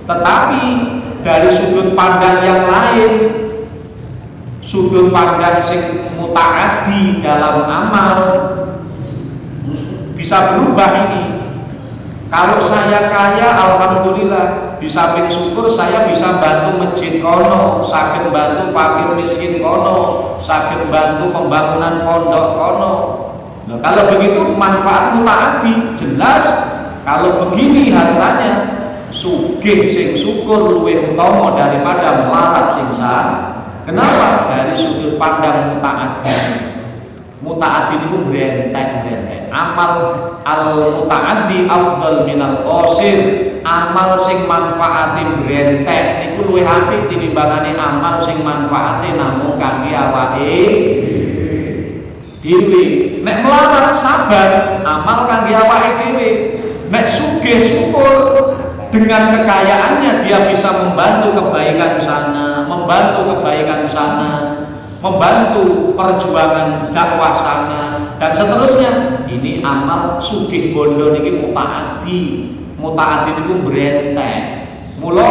Tetapi dari sudut pandang yang lain, sudut pandang sing mutaaddi dalam amal bisa berubah ini. Kalau saya kaya, alhamdulillah, di samping syukur saya bisa bantu masjid kono, saged bantu fakir miskin kono, saged bantu pembangunan pondok kono. Nah, kalau begitu manfaat mutaati jelas. Kalau begini hartanya, sugih sing syukur luwih utama daripada melarat sing sah. Kenapa? Dari sudut pandang mutaati. Mutaati itu benteng. Amal al-mutaati afdal minal qasir. Amal sing manfaati benteng niku luwih apik tinimbangane amal sing manfaati namung kangge awake dhewe. Nek melarat sabar, amal kangge awake dhewe. Nek sugih syukur, dengan kekayaannya dia bisa membantu kebaikan sana, membantu kebaikan sana, membantu perjuangan dakwah sana, dan seterusnya. Ini amal sugih bondo niki mutaati niku brenteng. Mula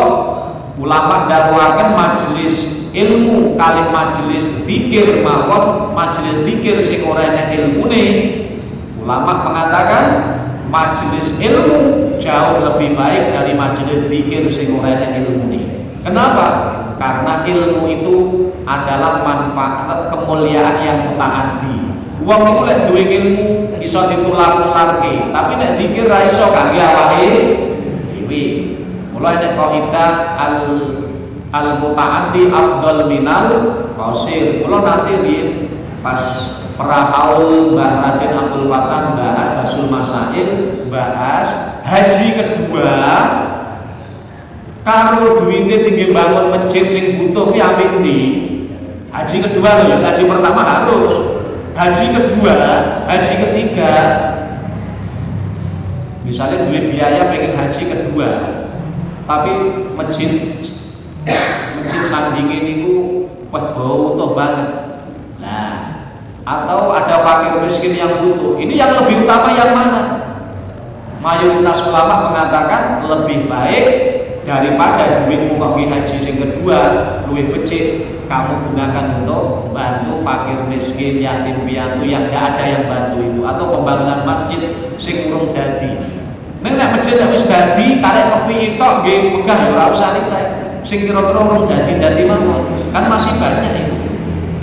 ulama dakwaken majelis ilmu kali majelis zikir mawon majelis zikir sing ora ana ilmune. Ulama mengatakan majelis ilmu jauh lebih baik dari majelis zikir sing ora ana ilmune. Kenapa? Karena ilmu itu adalah manfaat kemuliaan yang mutaati. Wong iku lek duwe ilmu iso ditular-tularke, tapi nek zikir ra iso kangge awake dhewe. Mula nek kaidah al-mutaati afdal minal qasir. Mula nanti pas Prahaul Mbah Raden Abdul Fatah bahas Basul Masail, bahas haji kedua. Kalau duitnya tinggi bangun masjid sing butuh ki apik ndi? Haji kedua lho, haji pertama harus. Haji kedua, haji ketiga. Misalnya duit biaya pengen haji kedua, tapi masjid sandingin itu bau toh banget. Nah, atau ada fakir miskin yang butuh. Ini yang lebih utama yang mana? Mayoritas ulama mengatakan lebih baik daripada duitmu pergi haji sing kedua luwih becik kamu gunakan untuk bantu fakir miskin, yatim piatu yang tidak ada yang bantu itu, atau pembangunan masjid sing urung dadi. Nek masjid wis dadi tarik kepi tok nggih megah ya ora usah niku. Sing kira-kira urung dadi mawon kan masih banyak itu.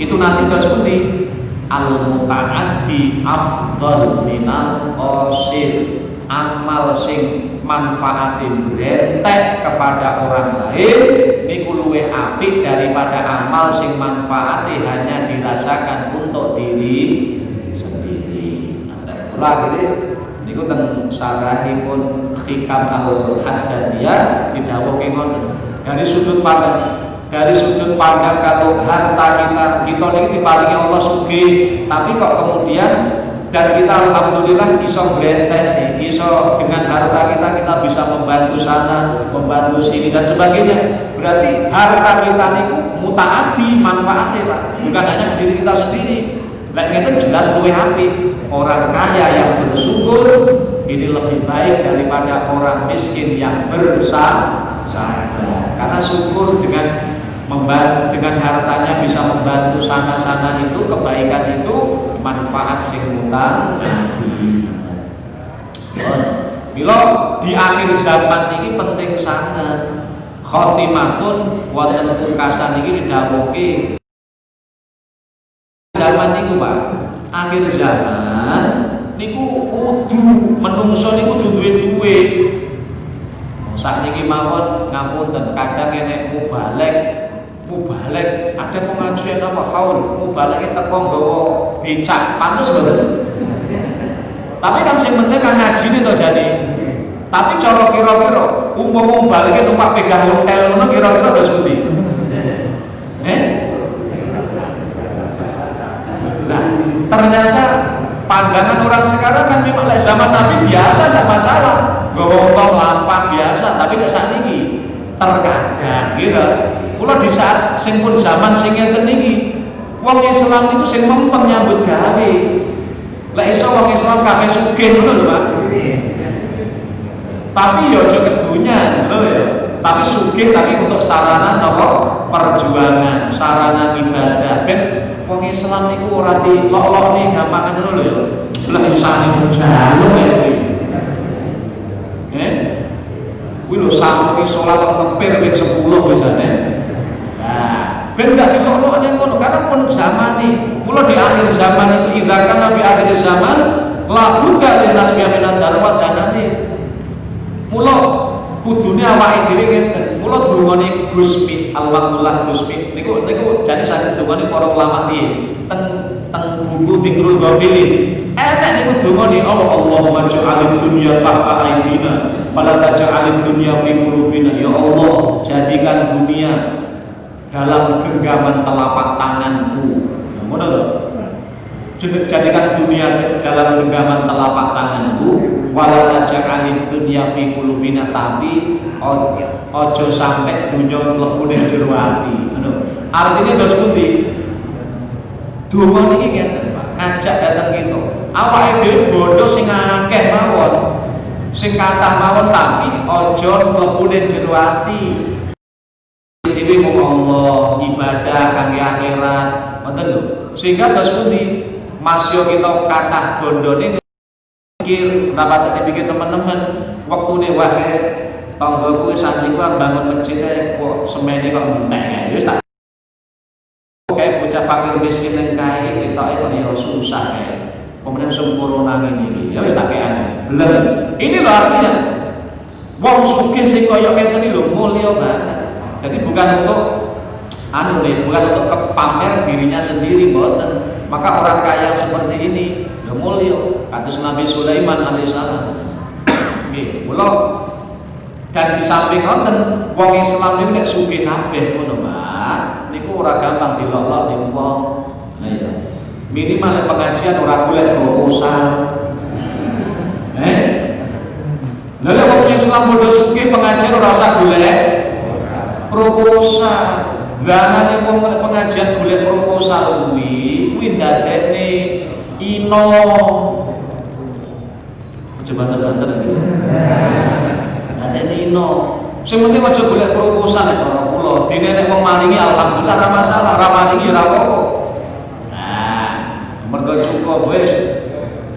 Itu nanti terus seperti al-mutaaddi afdal minal qasir. Amal sing manfaatin rentek kepada orang lain niku luwih apik daripada amal sing manfaati hanya dirasakan untuk diri sendiri. Nah, niku teng sarahipun Hikam al-Haddadiyah didhawuhke ngoten. Dari sudut pandang kalau harta kita ini diparingi Allah sugih, tapi kok kemudian dan kita alhamdulillah iso brenteng, iso dengan harta kita bisa membantu sana, membantu sini dan sebagainya. Berarti harta kita niku mutaati manfaatnya Pak, bukan hanya diri kita sendiri. Nah itu jelas luwih apik. Orang kaya yang bersyukur ini lebih baik daripada orang miskin yang bersabar. Karena syukur dengan hartanya bisa membantu sana-sana itu, kebaikan itu manfaat sing utang. Bila di akhir zaman ini penting sangat khotimatun wonten pungkasan iki didhawuhke zaman niku Pak, akhir zaman niku kudu menungso niku kudu duwe-duwe. Sakniki mawon ngapunten kadang enek mubalek ada pengajian apa haul mubalek teko nggawa becak pantes mboten. Tapi kan sing penting kan ngajine to jane. Tapi cara kira-kira umpama mubaleke numpak pegang hotel ngono kira-kira wis pundi? Nah, ternyata pandangan orang sekarang kan memang zaman Nabi biasa tidak masalah. Nggawa lampah biasa, tapi nek sakniki terkadang gitu. Kula di saat sing pun zaman sing ngeten niki, wong Islam itu sing mempeng nyambut gawe. Lek iso wong Islam kabeh sugih ngono lho, Pak. Tapi ya aja kedunyan lho ya. Tapi sugih tapi untuk sarana napa? Perjuangan, sarana ibadah. Ben wong Islam niku ora dilok-lokne gampang ngono lho ya. Lah usane jaluk ya kuwi. kuwi lho sampe salat tepir ping 10 biasane. Nah, ben gak dilokno ngono karena pun zaman iki. Mula di akhir zaman itu idza kana fi akhir zaman la budda lin nas min ad-darwa danane. Mula kudune awake dhewe ngenten. Mula dungane Gusmi Allahullah Gusmi niku jane saged dungane para ulama piye? Teng buku Dzikrul Ghafilin. Enak niku dungane Allahumma ja'alid dunya tahta aydina wa la taj'alid dunya fi qulubina. Ya Allah, jadikan dunia dalam genggaman telapak tanganku. Ngono lho. Jadikan dunia dalam genggaman telapak tanganku, wala taj'alid dunya fi qulubina, tapi ojo sampai dunya mlebu ning jero ati. Ngono. Artine terus pundi? Donga niki ngeten, Pak. Ngajak dateng kita. Awake dhewe bondo sing akeh mawon. Sing kathah mawon tapi ojo mlebu ning jero ati. Dhewe mung Allah, ibadah kangge akhirat. Ngoten lho. Sehingga terus pundi? Masya kita kathah bondone mikir, kenapa tak dipikir teman-teman waktune wae tanggaku santri ku bangun masjid kok semene kok entek ya wis tak kayak bocah fakir miskin yang kae kita ya susah ya kemudian sempurna ini ya wis tak kene belum ini loh artinya wong sugih sing kaya ngene lho mulya banget jadi bukan untuk bukan untuk pamer dirinya sendiri mboten. Maka orang kaya seperti ini ya mulia kados Nabi Sulaiman alaihissalam. Nggih, kula dan di samping wonten wong Islam niku nek sugih kabeh ngono, Pak. Niku ora gampang dilolok ning wong. Nah ya. Minimal pengajian ora golek proposal. Lalu wong Islam bodoh sugih pengajian ora usah golek proposal. Gana wong pengajian golek proposal kuwi ndadekne ino. Coba banter iki. Ndadekne ino. Sing penting aja golek proposal nek ora kula. Dene nek wong maringi alhamdulillah ora masalah, ora maringi ora apa-apa. Nah, mergo cukup wis.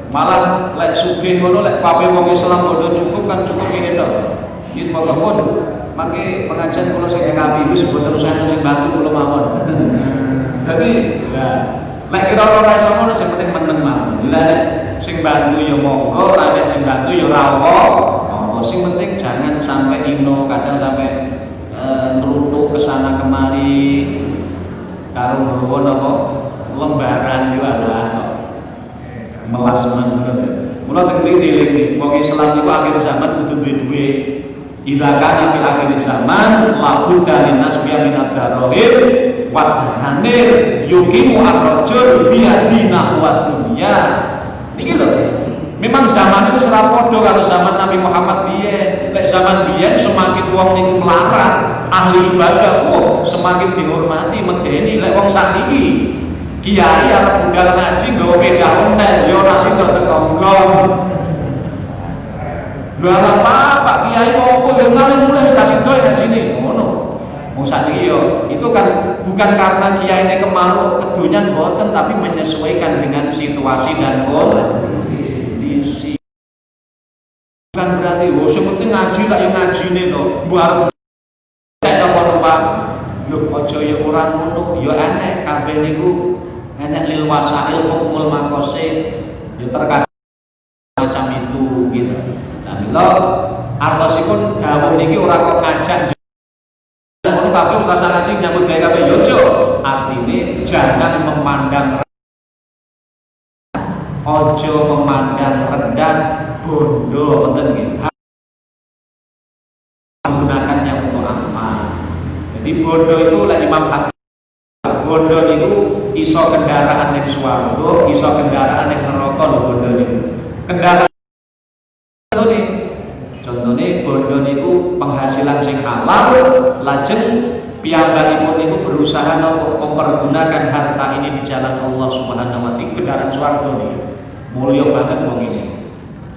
Malah lek sugih ngono lek kabeh wong Islam padha cukup kan cukup ngene tok. Iki pokokipun mangke pengajian kula sing kami wis boten usah sing bantu kula mawon. Dadi ya lek kira ora iso ngono sing penting meneng mawon. Lah sing bantu ya monggo, nek sing bantu ya ora apa. Sing penting jangan sampai ino, kadang sampai ngerutuk ke sana kemari karo nggawa napa lembaran yo ana melas manut. Mula teng dhewe wong Islam iku akhir zaman kudu duwe ila kana fil akhir zaman labu dari nasbiya min ad-darahir wa hanir yuqimu ar-rajul bi adina wa dunya. Niki lho. Memang zaman itu serap podo kalau zaman Nabi Muhammad biyen. Lek zaman biyen semakin wong niku melarat, ahli ibadah, semakin dihormati medeni. Lek wong sakniki kiai arep budal ngaji nggawa pedah ontel yo nasi tertekongkong. Lha apa Pak Kiai opo yo mulai kasih doy ngajine ngono. Wong sakniki yo itu kan bukan karena kiai kemalu kedonyan boten tapi menyesuaikan dengan situasi dan kondisi. Bukan berarti sing penting ngaji lah yang ngajine to. Mbok nek Pak lho aja ya ora ngono ya aneh kabeh niku enek lil wasail hukmul maqasid ya terkadang macam itu gitu. Nah lho artosipun dawuh niki ora kok ngajak ngono kabeh ustaz ngaji nyambut gawe kabeh yo ojo artine jangan memandang ojo memandang rendah bondo wonten nggih menggunakannya untuk amal. Jadi bondo itu lek Imam Hakim bondo itu iso kendaraan yang swarga, iso kendaraan yang neraka lho bondo niku. Kendaraan contohnya bondo niku penghasilan sing halal, lajeng piyambakipun niku berusaha mempergunakan harta ini di jalan Allah Subhanahu wa taala. Kendaraan swarga niku mulya banget wong ini.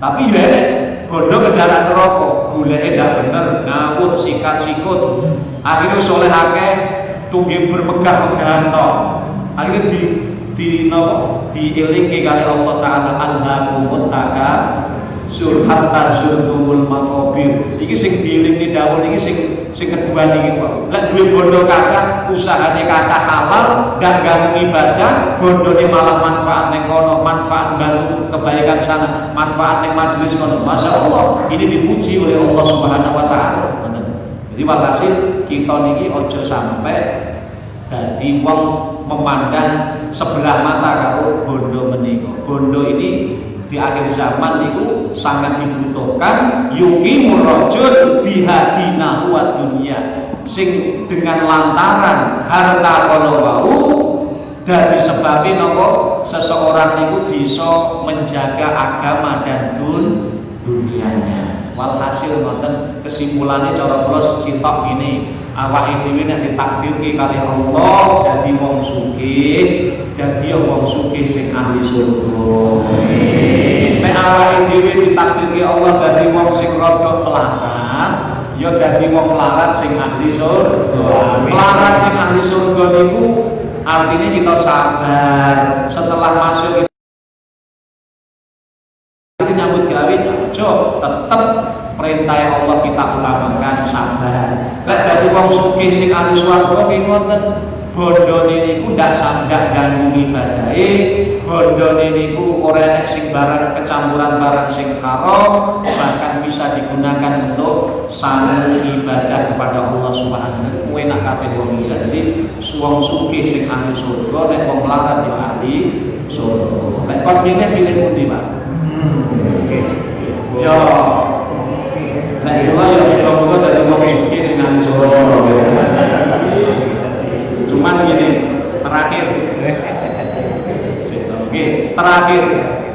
Tapi ya bondo kendaraan neraka, goleke ndak bener, ngawur sikat-sikut. Akhirnya soleh akeh tunggih bermegah-megahan to. Akhirnya dielingke kali Allah taala alhaqumut takasur hatta zurtumul maqabir. Iki iki sing diilingi dawuh iki sing kedua niki kok. Lek duwe bondo kakak, usahane kakak halal, gak ganggu ibadah, bondone malah manfaat ning kono, manfaat bantu kebaikan sana, manfaat ning majelis kono. Masyaallah, ini dipuji oleh Allah Subhanahu wa taala. Jadi walhasil kita niki ojo sampai dadi wong memandang sebelah mata karo bondo menika. Bondo ini di akhir zaman itu sangat dibutuhkan. Yuqimur rajul bihadinahu wa dunya, sing dengan lantaran harta kono wau dari sebabin nopo seseorang itu bisa menjaga agama dan dunianya. Walhasil ngoten kesimpulannya cara kula cinta ini awake dhewe nek ditakdirke kali Allah dadi wong sugih, dadi wong sugih sing ahli surga. Nek awake dhewe ditakdirke Allah dadi wong sing rada melarat, ya dadi wong melarat sing ahli surga. Melarat sing ahli surga niku artinya kita sabar setelah masuk itu nyambut gawe aja tetep perintah Allah kita utamakan sabar. Lek dadi wong sugih sing ahli swarga ki ngoten, bondone niku ndak samdak ganggu ibadahe, bondone niku ora enek sing barang kecampuran barang sing haram, bahkan bisa digunakan untuk sarana ibadah kepada Allah Subhanahu wa taala. Kuwi nak kabeh wong iki. Jadi wong sugih sing ahli surga, nek wong melarat ya ahli surga. Nek kon pilih pundi, Pak? Ya, nah itu lah yang kita dari wong iki sing nang Solo. Cuman gini, terakhir. Oke, terakhir.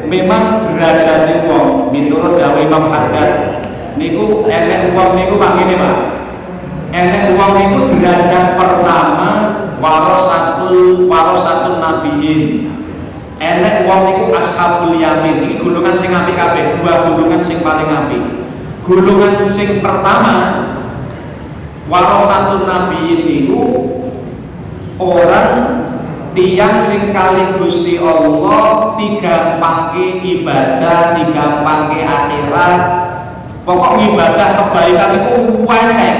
Memang derajat wong miturut dawuh Imam Haddad niku enek wong niku Pak ngene, Pak. Enek wong niku derajat pertama warasatul nabiyyin. Enek wong niku ashabul yamin, iki golongan sing apik kabeh, dua golongan sing paling apik. Golongan sing pertama warasatul nabiyyin niku orang tiyang sing kali Gusti Allah digampangke ibadah, digampangke akhirat. Pokok ibadah kebaikan itu enak,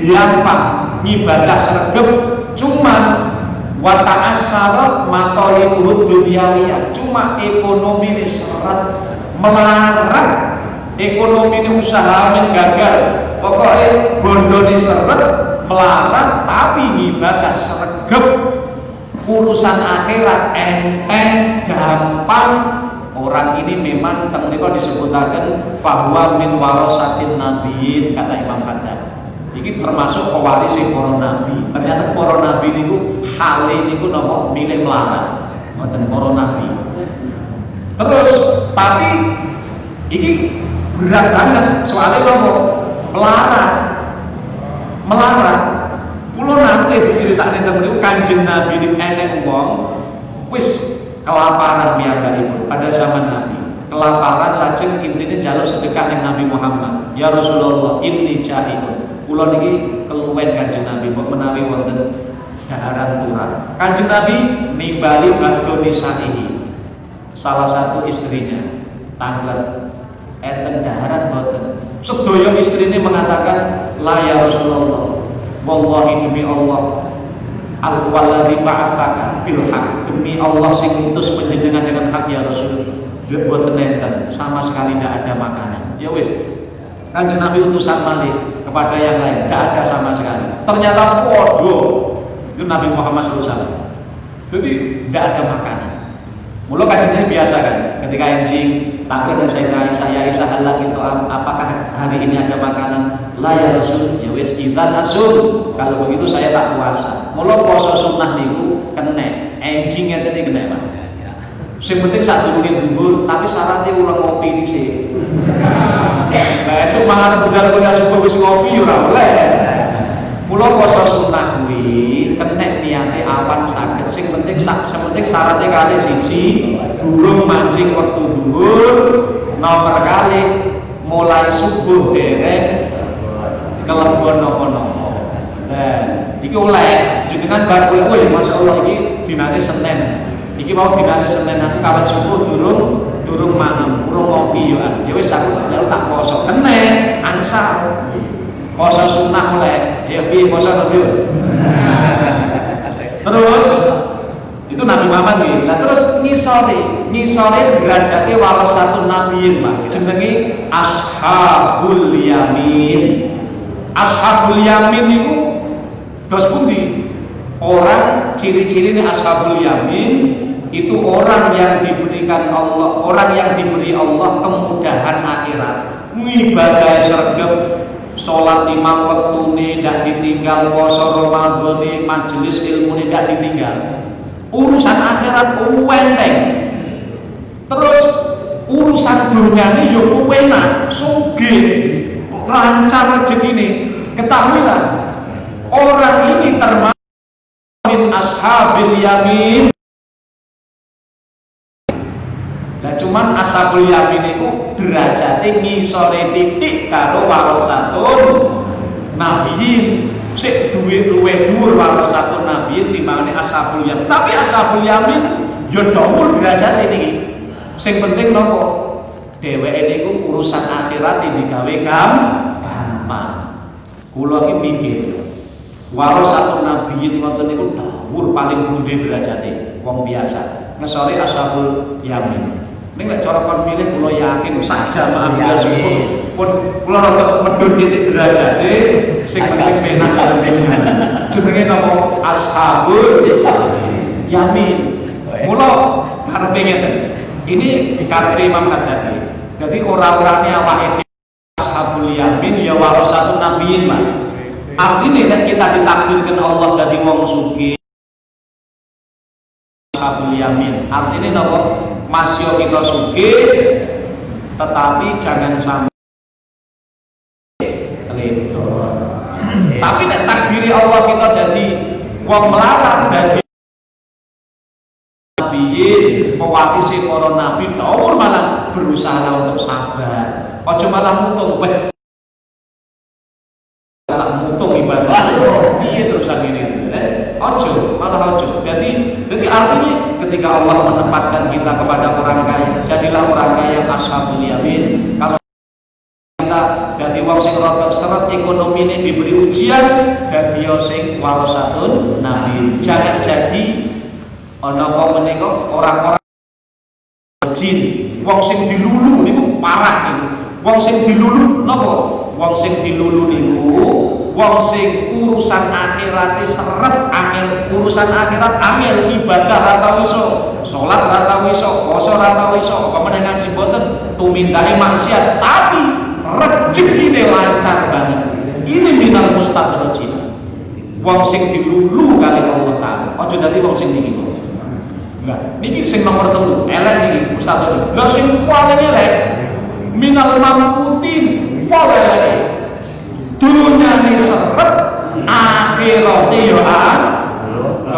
gampang, ibadah sregep, cuman wa ta'assarat mathalibud dunyawiyah, cuma ekonomi ini seret melarat, ekonomi ini usaha gagal, pokoknya bondo ini seret melarat, tapi ibadah sregep, urusan akhirat enteng gampang. Orang ini memang teman-teman disebutakan bahwa min warasatin nabiyyin, kata Imam Haddad. Ini termasuk pewaris para nabi. Ternyata para nabi niku hale niku napa milih melarat. Mboten para nabi. Terus tapi ini berat banget soalnya napa? Melarat. Melarat. Kula nate diceritakne temen niku Kanjeng Nabi niku enek wong wis kelaparan piyambakipun pada zaman Nabi. Kelaparan lajeng intine njaluk sedekah ning Nabi Muhammad. Ya Rasulullah, inni jahidun. Kula niki keluwen Kanjeng Nabi kok menawi wonten daharan turah. Kanjeng Nabi nimbali badoni sahihi. Salah satu istrinya tanglet enten daharan boten. Sedaya istrine mengatakan, "La ya Rasulullah, wallahi demi Allah, al-waladhi ba'athaka bil haq, demi Allah sing utus panjenengan dengan hak ya Rasul, boten enten sama sekali tidak ada makanan." Ya wis, Kanjeng Nabi utusan balik kepada yang lain, tidak ada sama sekali. Ternyata podo itu Nabi Muhammad SAW. Jadi tidak ada makanan. Mula Kanjeng Nabi biasa kan, ketika anjing takut dan saya Aisyah Allah itu, apakah hari ini ada makanan? La ya Rasul, ya wis idzan asul. Kalau begitu saya tak puasa. Mula puasa sunnah niku kena, anjingnya tadi kena Pak. Yang penting satu menit dhuwur, tapi syaratnya ulang ngopi di sini. Nah, esuk mangan budal-budal subuh wis ngopi yo ora oleh. Mula puasa sunnah kuwi kena niate awan saged, sing penting syaratnya kali siji, durung mancing wektu dhuwur, nomor kali mulai subuh dereng kelebon nopo-nopo. Nah, iki oleh jenengan bar kuwi masyaallah iki dinane Senin. Iki mau dinane Senin nanti kawat subuh durung mangan, durung ngopi yo. Ya wis aku tak poso. Kene Ansar. Poso sunnah mulai. Ya piye poso piye. Terus itu Nabi Muhammad nggih. Nah terus ngisore derajate warasatun nabiyyin, Pak. Jenenge Ashabul Yamin. Ashabul Yamin itu dos pundi? Orang ciri-cirinya Ashabul Yamin itu orang yang diberikan Allah, orang yang diberi Allah kemudahan akhirat. Ibadah sregep, sholat 5 waktune ndak ditinggal, puasa Ramadan, majelis ilmu ndak ditinggal. Urusan akhirat enteng. Terus urusan dunyane yo enak, sugih, lancar rezekine. Ketahuilah, orang ini termasuk min ashabil yamin. Nah cuman ashabul yamin itu derajate ngisore titik karo warasatun nabiyyin. Sik duwe luwih dhuwur warasatun nabiyyin timbangane ashabul yamin. Tapi ashabul yamin yo dhuwur derajate niki. Sing penting napa? Dheweke niku urusan akhirat digawe gampang. Kula iki mikir, warasatun nabiyyin ngoten niku dhuwur paling dhuwur derajate wong biasa. Ngesore ashabul yamin. Ning nek cara kon pilih kula yakin saja maaf pun kula rada medhun titik derajate sing penting penak karo penak. Jenenge napa? Ashabul yamin. Mula karepe ngeten. Ini karepe Imam Ghazali. Jadi orang-orangnya awake ashabul yamin ya warasatun nabiyyin, Pak. Artinya kan kita ditakdirkan Allah dadi wong sugih ashabul yamin. Artinya napa? Masya kita sugih tetapi jangan sampai ledor. Tapi nek takdiri Allah kita jadi wong melarat, dadi nabiyin, mewarisi para nabi, tawur malah berusaha untuk sabar. Ojo malah mutung, mutung ibadah. Piye terusan ini? Ojo, malah ojo. Jadi artinya ketika Allah menempatkan kita kepada orang kaya, jadilah orang kaya ashabul yamin. Kalau kita jadi wong sing rada seret ekonomi ini diberi ujian, dadi sing warasatun nabi. Jangan jadi ana apa menika orang-orang jin, wong sing dilulu niku parah niku. Wong sing dilulu napa? Wong sing dilulu niku wong sing urusan akhirat seret angel, urusan akhirat angel, ibadah ra tau iso, salat ra tau iso, puasa ra tau iso, pamane ngaji mboten, tumindahe maksiat, tapi rezekine lancar banget. Ini minal mustadrojin. Wong sing dilulu kali Allah Taala. Aja dadi wong sing niki. Enggak, niki sing nomor 3, elek niki mustadrojin. Lah sing paling elek minal mamputin, paling elek. Dunyane seret, akhirate yo lha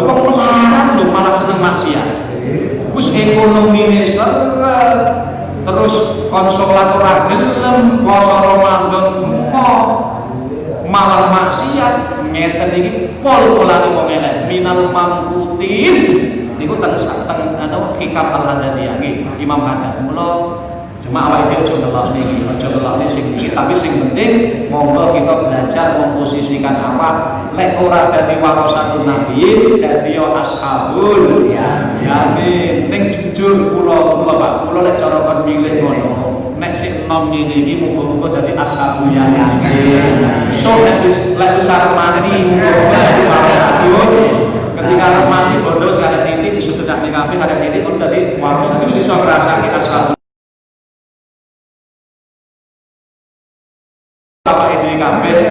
wong melarat lho malah seneng maksiat. Wis ekonomine seret, terus konsolat ora gelem, puasa Ramadan malah maksiat. Ngeten iki pol-polane wong elek. Minal mamputin niku teng hikam al-Ghazali nggih Imam Ghazali. Mula cuma awake dhewe aja ndelokne iki, aja ndelokne sing iki, tapi sing penting monggo kita belajar memposisikan apa lek ora dadi warasatun nabiyyin, dadi ashabul yamin. Ning jujur kula Pak, kula lek cara kon milih ngono, nek sing enom ngene iki muga-muga dadi ashabul yamin. So lek besar mati ketika mati bodoh sekali titik sudah kabeh ada titik kon dadi warasatun iso ngrasake ashabul kabeh